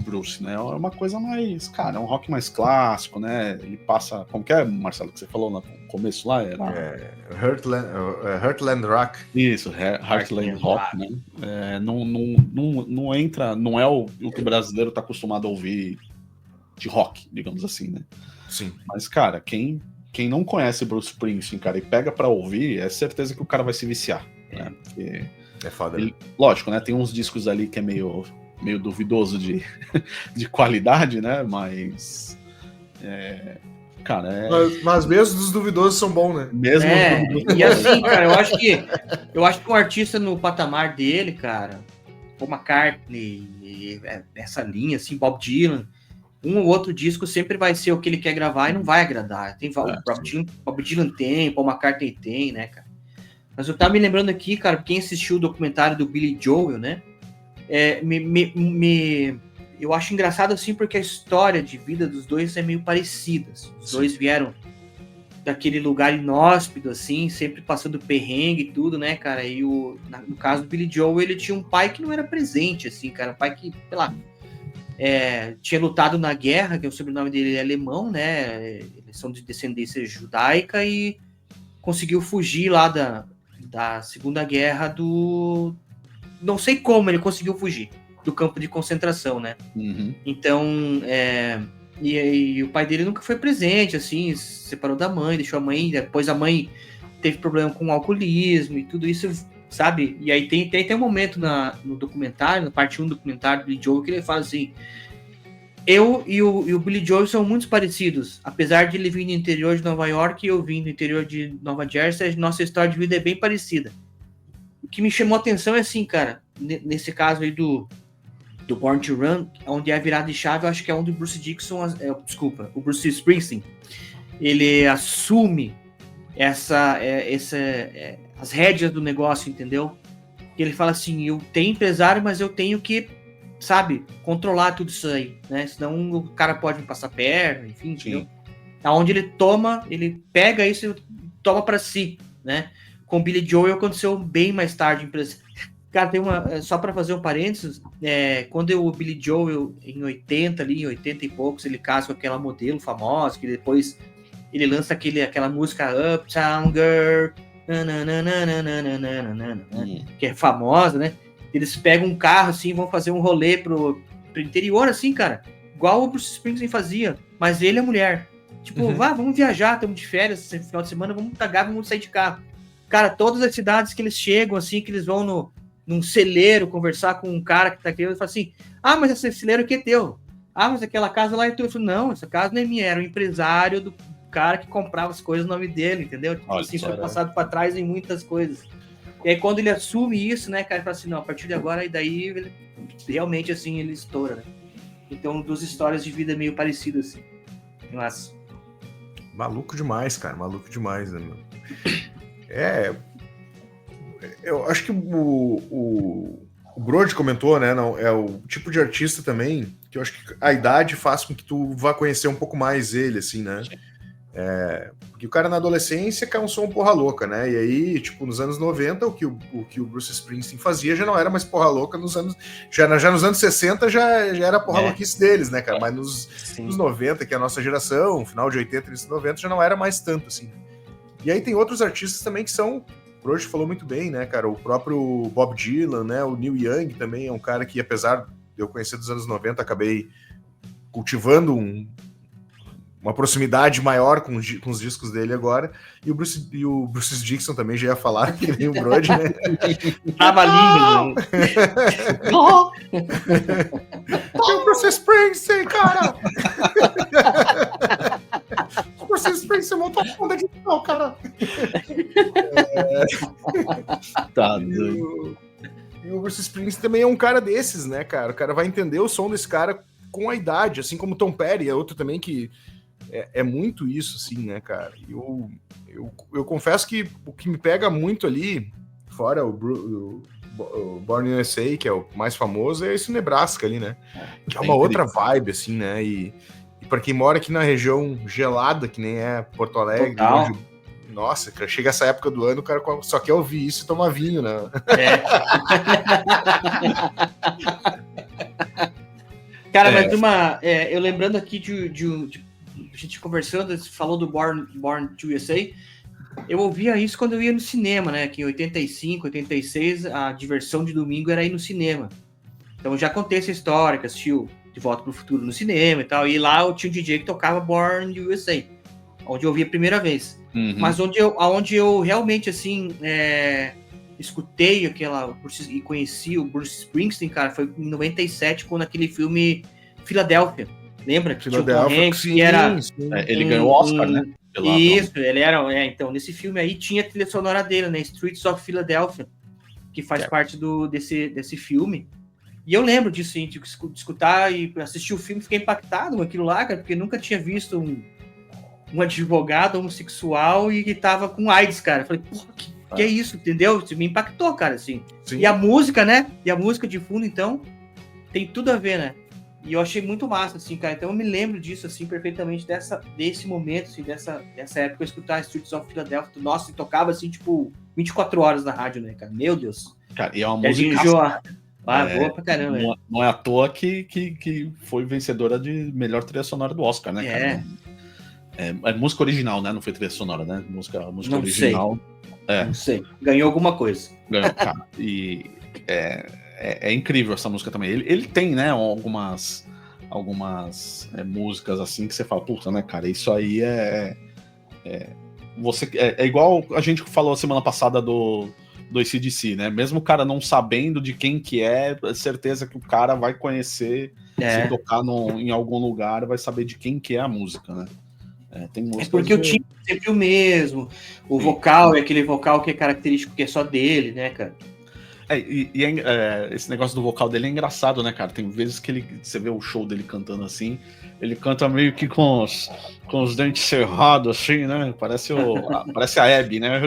Bruce, né? É uma coisa mais, cara, é um rock mais clássico, né? Ele passa, como que é, Marcelo, que você falou no começo lá? Heartland Rock. Isso, Heartland Rock, né? Não entra, não é o que o brasileiro tá acostumado a ouvir de rock, digamos assim, né? Sim. Mas, cara, quem não conhece Bruce Springsteen, cara, e pega pra ouvir, é certeza que o cara vai se viciar, né? Porque é foda. Lógico, né? Tem uns discos ali que é meio duvidoso de qualidade, né? Mas... cara, Mas mesmo os duvidosos são bons, né? Mesmo os duvidosos. E assim, cara, eu acho que um artista no patamar dele, cara, Paul McCartney, essa linha, assim, Bob Dylan, um ou outro disco sempre vai ser o que ele quer gravar e não vai agradar. Bob Dylan tem, Paul McCartney tem, né, cara? Mas eu tava me lembrando aqui, cara, quem assistiu o documentário do Billy Joel, né? Eu acho engraçado, assim, porque a história de vida dos dois é meio parecida. Os dois vieram daquele lugar inóspito, assim, sempre passando perrengue e tudo, né, cara? E no caso do Billy Joel, ele tinha um pai que não era presente, assim, cara. Um pai que, sei lá, tinha lutado na guerra, que o sobrenome dele é alemão, né? Eles são de descendência judaica e conseguiu fugir lá da Segunda Guerra não sei como ele conseguiu fugir do campo de concentração, né? Uhum. Então, e o pai dele nunca foi presente, assim, se separou da mãe, deixou a mãe, depois a mãe teve problema com o alcoolismo e tudo isso, sabe? E aí tem um momento no documentário, na parte 1 do documentário do Billy Joel, que ele fala assim: eu e o Billy Joel são muito parecidos. Apesar de ele vir do interior de Nova York e eu vim do interior de Nova Jersey, nossa história de vida é bem parecida. O que me chamou a atenção é assim, cara, nesse caso aí do Born to Run, onde é a virada de chave, eu acho que é onde o Bruce o Bruce Springsteen, ele assume as rédeas do negócio, entendeu? Ele fala assim: eu tenho empresário, mas eu tenho que, sabe, controlar tudo isso aí, né? Senão o cara pode me passar perna, enfim, entendeu? Aonde ele pega isso e toma para si, né? Com Billy Joel aconteceu bem mais tarde, empresa. Cara, tem só para fazer um parênteses, quando o Billy Joel, em 80 e poucos, ele casa com aquela modelo famosa, que depois ele lança aquela música Uptown Girl, que é famosa, né? Eles pegam um carro, assim, vão fazer um rolê pro interior, assim, cara, igual o Bruce Springsteen fazia, mas ele é mulher. Tipo, vamos viajar, estamos de férias esse final de semana, vamos tagar, vamos sair de carro. Cara, todas as cidades que eles chegam, assim, que eles vão num celeiro conversar com um cara que tá querendo, fala assim: ah, mas esse celeiro aqui é teu. Ah, mas aquela casa lá é tua. Eu falo: não, essa casa não é minha, era o empresário do cara que comprava as coisas no nome dele, entendeu? Tipo assim, foi passado para trás em muitas coisas. E aí quando ele assume isso, né, cara, ele fala assim: não, a partir de agora, e daí ele, realmente, assim, ele estoura, né? Então, duas histórias de vida meio parecidas, assim. Mas... Maluco demais, cara, maluco demais, né, meu? Eu acho que o Brody comentou, né? Não, é o tipo de artista também que eu acho que a idade faz com que tu vá conhecer um pouco mais ele, assim, né? Porque o cara na adolescência quer um som porra louca, né? E aí, tipo, nos anos 90, o que o Bruce Springsteen fazia já não era mais porra louca nos anos... Já nos anos 60 já era porra louquice deles, né, cara? Mas nos 90, que é a nossa geração, final de 80 e 90, já não era mais tanto, assim. E aí tem outros artistas também que são... O Brody falou muito bem, né, cara? O próprio Bob Dylan, né? O Neil Young também é um cara que, apesar de eu conhecer dos anos 90, acabei cultivando uma proximidade maior com os discos dele agora. E o Bruce Dickinson também já ia falar, que nem o Brody, né? Tava lindo, né? O Bruce Springsteen, cara! O Bruce Springsteen montou a onda de tal, cara! Tá doido. E o Bruce Springsteen também é um cara desses, né, cara? O cara vai entender o som desse cara com a idade, assim como Tom Petty é outro também que é muito isso, assim, né, cara? Eu confesso que o que me pega muito ali, fora o Born in USA, que é o mais famoso, é esse Nebraska ali, né? Que é uma outra vibe, assim, né? E para quem mora aqui na região gelada, que nem é Porto Alegre, onde, nossa, cara, chega essa época do ano, o cara só quer ouvir isso e tomar vinho, né? Cara, mas eu lembrando aqui de a gente conversando, você falou do Born to USA, eu ouvia isso quando eu ia no cinema, né? Que em 85, 86, a diversão de domingo era ir no cinema. Então eu já contei essa história, que assistiu De Volta pro Futuro no cinema e tal, e lá eu tinha um DJ que tocava Born to USA, onde eu ouvi a primeira vez. Mas onde eu realmente, assim, escutei e conheci o Bruce Springsteen, cara, foi em 97, quando aquele filme Filadélfia. Lembra? Que tinha o Tom Hanks, que era... ele ganhou o Oscar, né? Isso, ele era... então, nesse filme aí tinha a trilha sonora dele, né? Streets of Philadelphia, que faz parte desse filme. E eu lembro disso, assim, de escutar e assistir o filme, fiquei impactado com aquilo lá, cara, porque nunca tinha visto um advogado homossexual e que tava com AIDS, cara. Eu falei, porra, que é isso, entendeu? Isso me impactou, cara, assim. Sim. E a música, né? E a música de fundo, então, tem tudo a ver, né? E eu achei muito massa, assim, cara. Então eu me lembro disso, assim, perfeitamente, desse momento, assim, dessa época, eu escutar Streets of Philadelphia. Nossa, e tocava, assim, tipo, 24 horas na rádio, né, cara? Meu Deus. Cara, e é uma música... boa pra caramba. Não é à toa que foi vencedora de melhor trilha sonora do Oscar, né, cara? É música original, né? Não foi trilha sonora, né? Música não original. Sei. Não sei. Ganhou alguma coisa. Ganhou, cara. E é incrível essa música também. Ele tem, né, algumas músicas assim que você fala, puta, né, cara? Isso aí é igual a gente falou semana passada do AC/DC, né? Mesmo o cara não sabendo de quem que é certeza que o cara vai conhecer, se tocar em algum lugar, vai saber de quem que é a música, né? Tem porque o timbre é sempre o mesmo, o vocal é aquele vocal que é característico, que é só dele, né, cara? Esse negócio do vocal dele é engraçado, né, cara? Tem vezes que você vê o show dele cantando assim, ele canta meio que com os dentes cerrados, assim, né? Parece a Abby, né?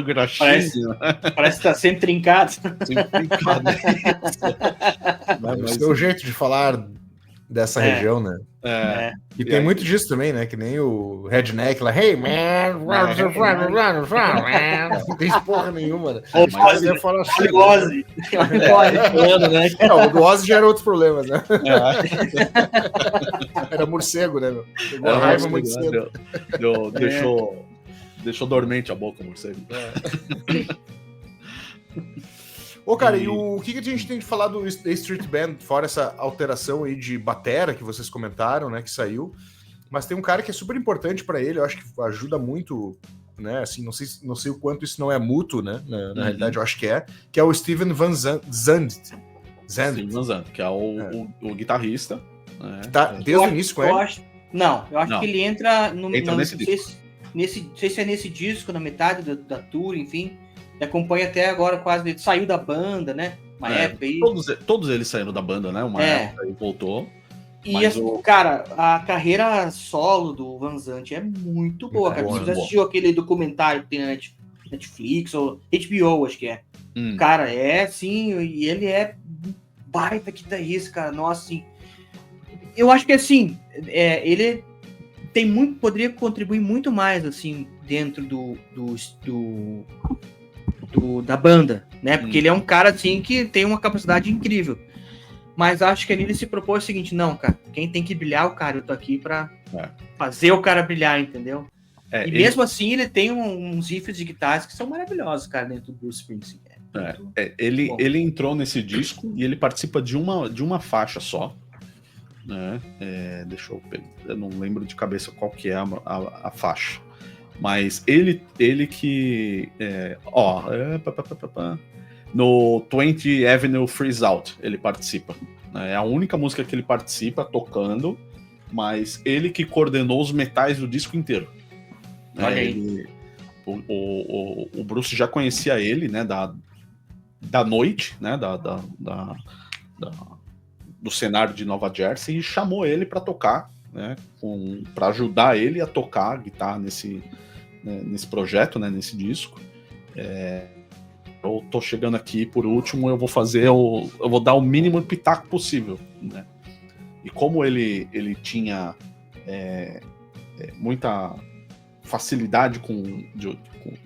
Parece que tá sempre trincado. Sempre trincado. Mas é o jeito de falar dessa região, né? E tem muito disso também, né? Que nem o Redneck lá, hey man, não tem porra nenhuma, né? Mas você fala assim, o do Ozzy já era outros problemas, né? Era morcego, né? Meu? Pegou a raiva muito cedo. Deixou dormente a boca, o morcego. Ô, cara, e o que a gente tem de falar do Street Band, fora essa alteração aí de batera que vocês comentaram, né, que saiu, mas tem um cara que é super importante pra ele, eu acho que ajuda muito, né, assim, não sei o quanto isso não é mútuo, né, na realidade eu acho que é o Steven Van Zandt. Steven Van Zandt, que é o guitarrista. Né, que tá desde o início com ele? Eu acho que ele entra nesse disco. Não sei se é nesse disco, na metade da tour, enfim... acompanha até agora, quase saiu da banda, né? Uma época aí. Todos eles saíram da banda, né? Uma época e voltou. E cara, a carreira solo do Van Zandt é muito boa, cara. Você já assistiu aquele documentário que tem na Netflix ou HBO, acho que é. Cara, sim, e ele é baita guitarrista, cara, nossa, assim. Eu acho que, assim, ele poderia contribuir muito mais, assim, dentro da banda, né? Porque ele é um cara, assim, que tem uma capacidade incrível. Mas acho que ali ele se propôs o seguinte, não, cara, quem tem que brilhar é o cara, eu tô aqui pra fazer o cara brilhar, entendeu? Mesmo assim, ele tem uns riffs de guitarras que são maravilhosos, cara, dentro do Bruce Springsteen. Ele entrou nesse disco e ele participa de uma faixa só, né? Deixa eu pegar, eu não lembro de cabeça qual que é a faixa, mas ele que no 20th Avenue Freeze Out ele participa, né? É a única música que ele participa tocando, mas ele que coordenou os metais do disco inteiro. Olha aí. O Bruce já conhecia ele, né, da noite, né, do cenário de Nova Jersey, e chamou ele para tocar, né, para ajudar ele a tocar guitarra nesse projeto, né, nesse disco. Eu tô chegando aqui por último, eu vou dar o mínimo pitaco possível, né? E como ele tinha muita facilidade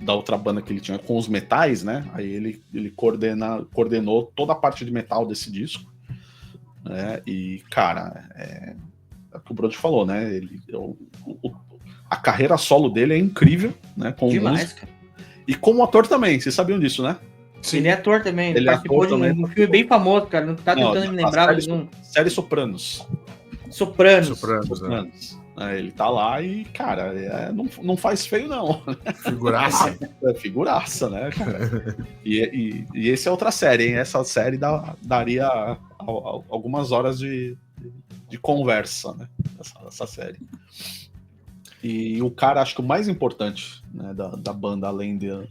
da outra banda que ele tinha com os metais, né? Aí ele coordenou toda a parte de metal desse disco, né? E, cara, é o que o Brody falou, né? A carreira solo dele é incrível, né? Com demais, cara. E como ator também, vocês sabiam disso, né? Sim. Ele é ator também, ele participou de um filme bem famoso, cara. Não tá tentando me lembrar. Série Sopranos. Sopranos. Ele tá lá e, cara, não faz feio, não. Figuraça. Figuraça, né, cara? E essa é outra série, hein? Essa série daria algumas horas de conversa, né? Essa série. E o cara, acho que o mais importante, né, da banda, além do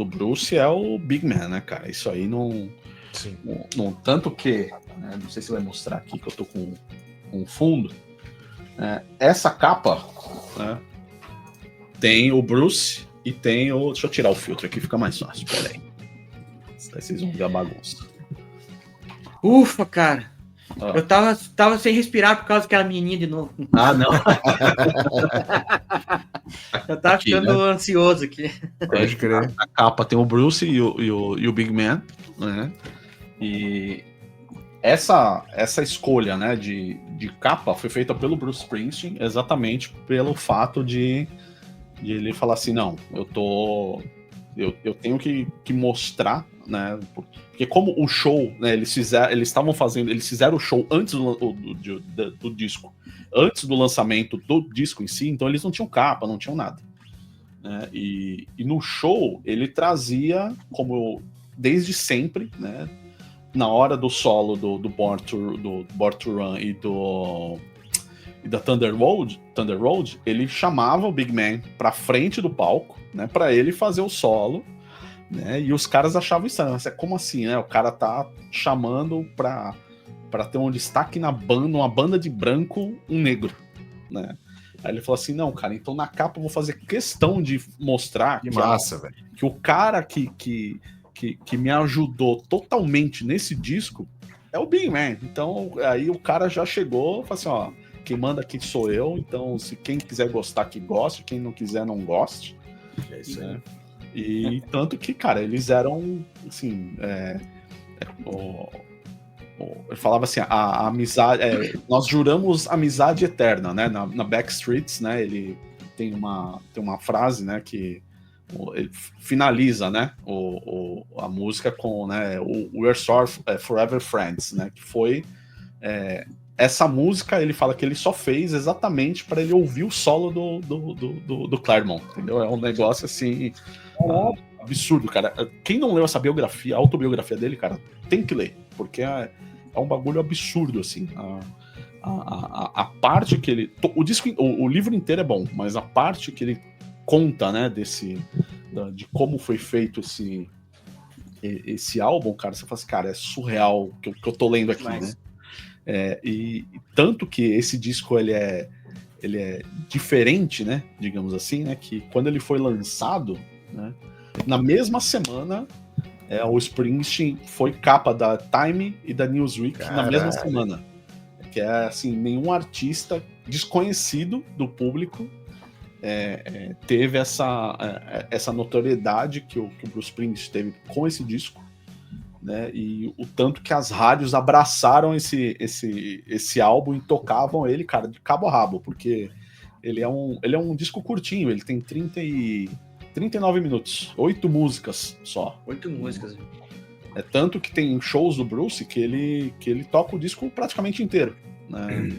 Bruce, é o Big Man, né, cara? Isso aí não tanto que, né, não sei se vai mostrar aqui que eu tô com fundo, essa capa, né, tem o Bruce e tem deixa eu tirar o filtro aqui, fica mais fácil, peraí. Aí vocês vão ver a bagunça. Ufa, cara. Eu tava sem respirar por causa daquela menininha de novo. Ah, não. Eu tava ficando ansioso aqui. Pode crer. A capa tem o Bruce e o Big Man, né? E essa escolha, né, de capa foi feita pelo Bruce Springsteen exatamente pelo fato de ele falar assim, não, eu tenho que mostrar, né, porque como o show, né, eles fizeram o show antes do disco, antes do lançamento do disco em si, então eles não tinham capa, não tinham nada, né, e no show ele trazia, como desde sempre, né, na hora do solo do Born to Run e da Thunder Road, ele chamava o Big Man pra frente do palco, né, pra ele fazer o solo, né, e os caras achavam estranho, como assim, né, o cara tá chamando pra ter um destaque na banda, uma banda de branco, um negro, né. Aí ele falou assim, não, cara, então na capa eu vou fazer questão de mostrar que o cara que me ajudou totalmente nesse disco é o Big Man. Então, aí o cara já chegou e falou assim, ó, quem manda aqui sou eu, então se quem quiser gostar, que goste, quem não quiser, não goste. É isso aí. Né? E tanto que, cara, eles eram, assim, ele falava assim, a amizade, nós juramos amizade eterna, né, na Backstreets, né, ele tem uma frase, né, que ele finaliza, né, a música com, né, o We're Forever Friends, né, que foi essa música, ele fala que ele só fez exatamente para ele ouvir o solo do Claremont, entendeu? É um negócio assim absurdo, cara. Quem não leu essa biografia, a autobiografia dele, cara, tem que ler, porque é um bagulho absurdo, assim. A parte que ele... O livro inteiro é bom, mas a parte que ele conta, né, de como foi feito esse álbum, cara, você fala assim, cara, é surreal que eu tô lendo aqui, né? E tanto que esse disco, ele é diferente, né? Digamos assim, né? Que quando ele foi lançado, né? Na mesma semana, o Springsteen foi capa da Time e da Newsweek. Caralho. Na mesma semana. Que é assim, nenhum artista desconhecido do público teve essa notoriedade que o Bruce Springsteen teve com esse disco, né? E o tanto que as rádios abraçaram esse álbum e tocavam ele, cara, de cabo a rabo, porque ele é um disco curtinho, ele tem 39 minutos, 8 músicas só. 8 músicas. É tanto que tem shows do Bruce que ele toca o disco praticamente inteiro, né?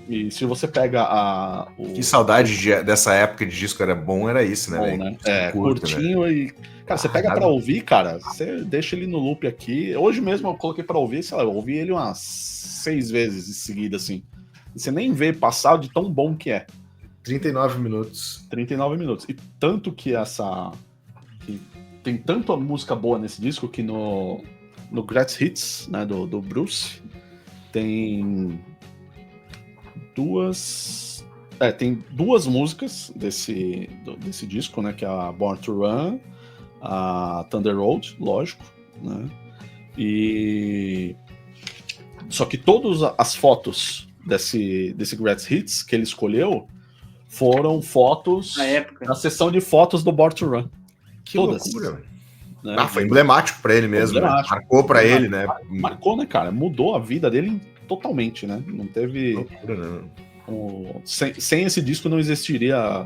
E se você pega Que saudade dessa época de disco, era bom, era isso, né? Bom, né? Curtinho, né? E... Cara, você pega pra ouvir, cara, você deixa ele no loop aqui. Hoje mesmo eu coloquei pra ouvir, sei lá, eu ouvi ele umas 6 vezes em seguida, assim. E você nem vê passar de tão bom que é. 39 minutos. 39 minutos. E tanto que que tem tanta música boa nesse disco que no Greatest Hits, né, do Bruce, tem duas músicas desse disco, né, que é a Born to Run, a Thunder Road, lógico, né? E só que todas as fotos desse Greatest Hits que ele escolheu foram fotos da sessão de fotos do Born to Run. Que loucura, né? Foi emblemático pra ele mesmo, né? Marcou pra ele, né? Marcou, né, cara? Mudou a vida dele totalmente, né? Não teve... Loucura, né? Sem esse disco não existiria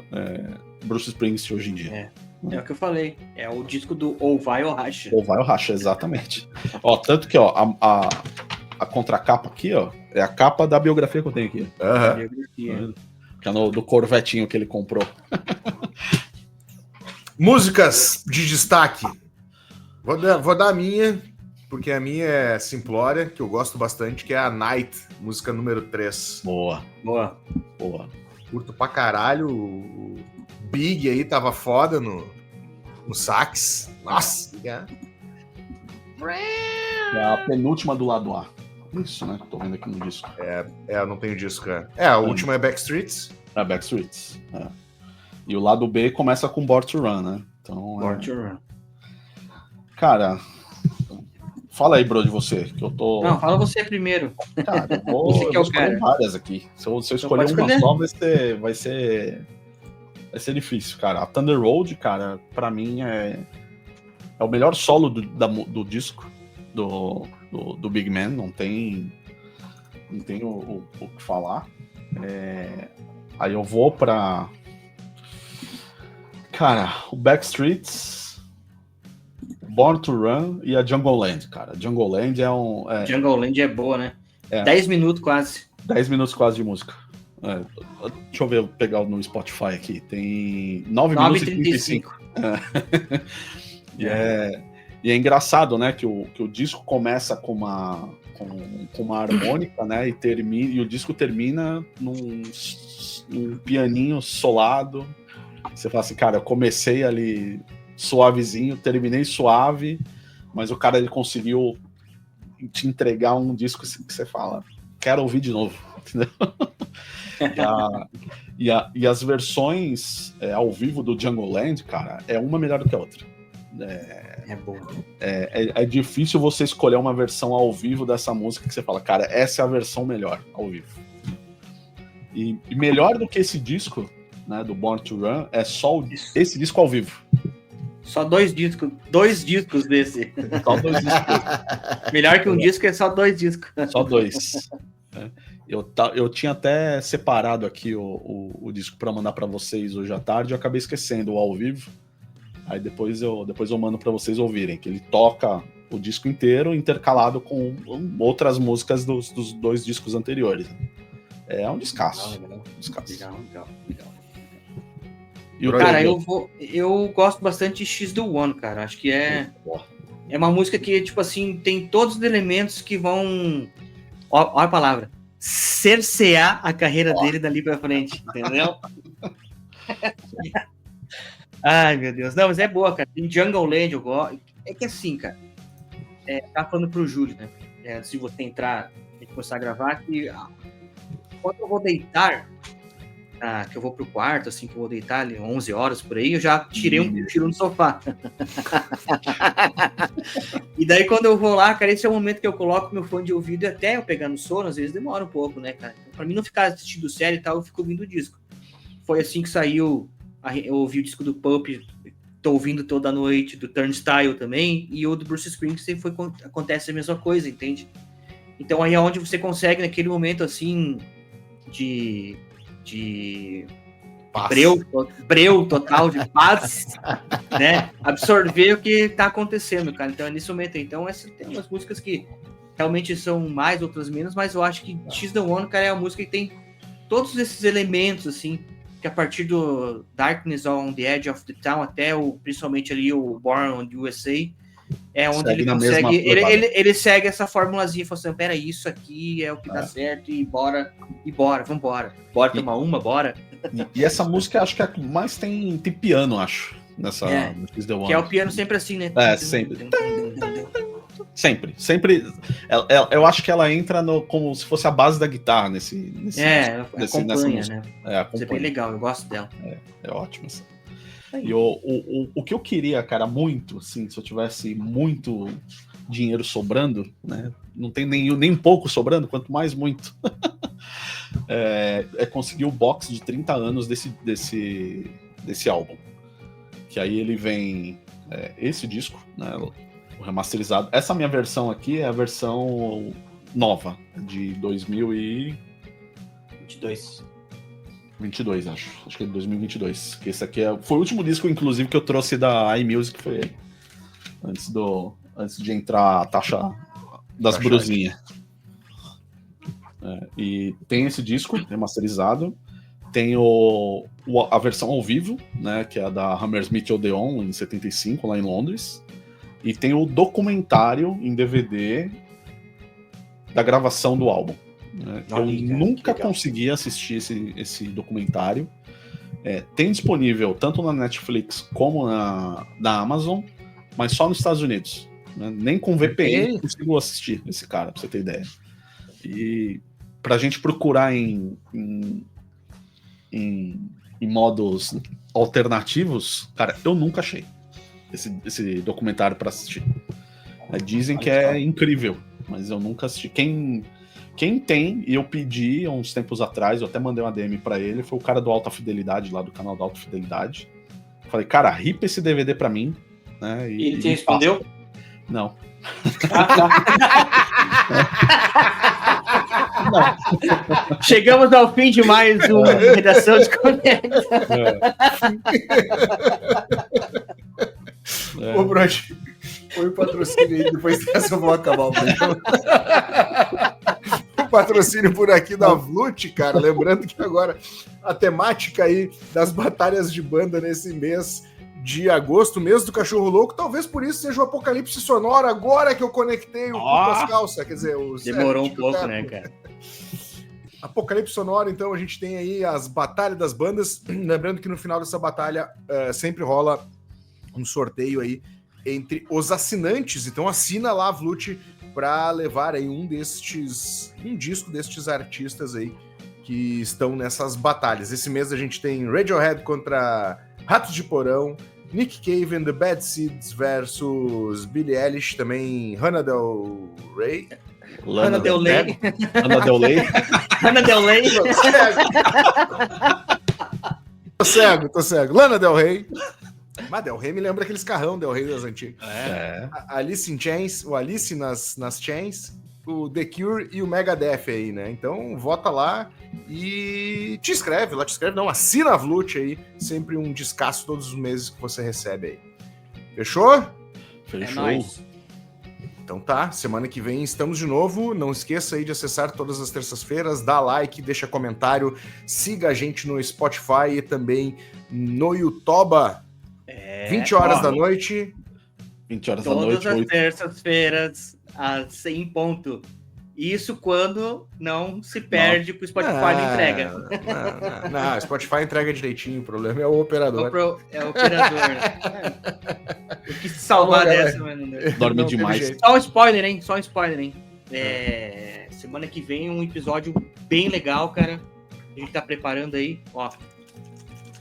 Bruce Springsteen hoje em dia. É o que eu falei. É o disco do Ou Vai ou Racha. Ou Vai ou Racha, exatamente. Ó, tanto que a contracapa aqui, ó, é a capa da biografia que eu tenho aqui. Biografia. Que é do Corvetinho que ele comprou. Músicas de destaque. Vou dar a minha, porque a minha é simplória, que eu gosto bastante, que é a Night, música número 3. Boa. Curto pra caralho. O Big aí tava foda no sax. Nossa! É a penúltima do lado A. Isso, né? Tô vendo aqui no disco. Eu não tenho disco, a última é Backstreets. Backstreets. E o lado B começa com Born to Run, né? Então, Born to Run. Cara, fala aí, bro, de você, que eu tô... Não, fala você primeiro. Cara, eu vou escolher várias aqui. Se eu escolher uma só, vai ser difícil, cara. A Thunder Road, cara, pra mim é o melhor solo do disco do Big Man, não tem o que falar. Aí eu vou pra... Cara, o Backstreets, Born to Run e a Jungle Land, cara. Jungle Land Jungle Land é boa, né? 10 minutos quase. 10 minutos quase de música. Deixa eu ver, pegar no Spotify aqui. Tem 9 minutos e 35. E é engraçado, né? Que o disco começa com uma harmônica, né? E o disco termina num pianinho solado. Você fala assim, cara, eu comecei ali suavezinho, terminei suave, mas o cara ele conseguiu te entregar um disco que você fala, quero ouvir de novo, entendeu? E as versões ao vivo do Jungle Land, cara, é uma melhor do que a outra. É bom. É difícil você escolher uma versão ao vivo dessa música que você fala, cara, essa é a versão melhor ao vivo. E melhor do que esse disco, né, do Born to Run, é só esse disco ao vivo. Só 2 discos desse. Só 2 discos. Melhor que um disco é só 2 discos. Só 2. Eu tinha até separado aqui o disco para mandar para vocês hoje à tarde, eu acabei esquecendo o ao vivo. Aí depois eu mando para vocês ouvirem, que ele toca o disco inteiro intercalado com outras músicas dos 2 discos anteriores. É um descasso. Legal. E cara, eu gosto bastante de X do One, cara. Acho que é uma música que, tipo assim, tem todos os elementos que vão... Olha a palavra. Cercear a carreira dele dali pra frente, entendeu? Ai, meu Deus. Não, mas é boa, cara. Tem Jungle Land, eu gosto. É que assim, cara, tá falando pro Júlio, né? Antes de você entrar e começar a gravar, que quando eu vou deitar, que eu vou pro quarto, assim, que eu vou deitar ali 11 horas por aí, eu já tirei um cochilo no sofá. E daí quando eu vou lá, cara, esse é o momento que eu coloco meu fone de ouvido e até eu pegar no sono, às vezes demora um pouco, né, cara? Então, pra mim não ficar assistindo série e tal, eu fico ouvindo o disco. Foi assim que saiu, eu ouvi o disco do Pulp, tô ouvindo toda noite, do Turnstile também, e o do Bruce Springsteen acontece a mesma coisa, entende? Então aí é onde você consegue, naquele momento, assim, de breu total, de paz, né? Absorver o que tá acontecendo, cara. Então é nesse momento. Então tem umas músicas que realmente são mais, outras menos, mas eu acho que She's the One, cara, é a música que tem todos esses elementos, assim, que a partir do Darkness on the Edge of the Town até principalmente ali o Born on the USA, é onde segue ele consegue, ele segue essa formulazinha, falando assim, pera, isso aqui é o que dá certo, e bora, vambora. Bora tomar uma, bora. E essa música, acho que é a que mais tem piano, acho, nessa She's the One. Que é o piano sempre assim, né? Sempre. Sempre. Eu acho que ela entra como se fosse a base da guitarra acompanha, né? Acompanha. Isso é bem legal, eu gosto dela. É ótimo essa. E o que eu queria, cara, muito, assim, se eu tivesse muito dinheiro sobrando, né? Não tem nem pouco sobrando, quanto mais muito. é conseguir o box de 30 anos desse álbum. Que aí ele vem esse disco, né? O remasterizado. Essa minha versão aqui é a versão nova, de 2022, acho que é de 2022. Que esse aqui foi o último disco, inclusive, que eu trouxe da iMusic, foi ele. Antes de entrar a taxa das brusinhas. E tem esse disco remasterizado, tem a versão ao vivo, né, que é a da Hammersmith Odeon, em 75, lá em Londres, e tem o documentário em DVD da gravação do álbum. Eu nunca consegui assistir esse documentário. Tem disponível tanto na Netflix como na Amazon, mas só nos Estados Unidos. Né? Nem com VPN consigo assistir esse cara, pra você ter ideia. E pra gente procurar em modos alternativos, cara, eu nunca achei esse documentário pra assistir. Dizem que é incrível, mas eu nunca assisti. Quem tem, e eu pedi há uns tempos atrás, eu até mandei uma DM pra ele, foi o cara do Alta Fidelidade, lá do canal do Alta Fidelidade. Falei, cara, ripa esse DVD pra mim. Né, e ele te respondeu? Não. Não. Chegamos ao fim de mais uma Redação Desconecta. Ô, Broche, foi o patrocínio aí, depois dessa eu vou acabar o programa. O patrocínio por aqui da Vlut, cara, lembrando que agora a temática aí das batalhas de banda nesse mês de agosto, mês do Cachorro Louco, talvez por isso seja o Apocalipse Sonoro, agora que eu conectei o Putas Calça, quer dizer... Demorou um pouco, né, cara? Apocalipse Sonoro, então a gente tem aí as batalhas das bandas, lembrando que no final dessa batalha sempre rola um sorteio aí entre os assinantes, então assina lá a Vlut para levar aí um disco destes artistas aí que estão nessas batalhas. Esse mês a gente tem Radiohead contra Ratos de Porão, Nick Cave and the Bad Seeds versus Billie Eilish, também Lana Del Rey. Lana Del Rey. Lana Del Rey. Tô cego. Lana Del Rey. Mas Del Rey me lembra aqueles carrão Del Rey das antigas. Alice in Chains, o Alice nas Chains, o The Cure e o Megadeth aí, né? Então vota lá e te inscreve, assina a Vlut aí, sempre um descasso todos os meses que você recebe aí. Fechou? Fechou. É nóis. Então tá, semana que vem estamos de novo, não esqueça aí de acessar todas as terças-feiras, dá like, deixa comentário, siga a gente no Spotify e também no YouTube. 20 horas da noite. 20 horas da noite. Todas as terças-feiras, às 100 ponto. Isso quando não se perde, porque o Spotify não entrega. Não, o Spotify entrega direitinho, o problema é o operador. É o operador, né? Eu quis salvar dessa, mas não deu. Dorme demais. Só um spoiler, hein? Semana que vem um episódio bem legal, cara. A gente tá preparando aí, ó.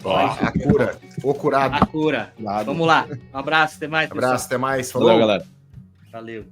A cura. O curado. A cura. Vamos lá. Um abraço, até mais, pessoal. Abraço, até mais. Falou, galera. Valeu.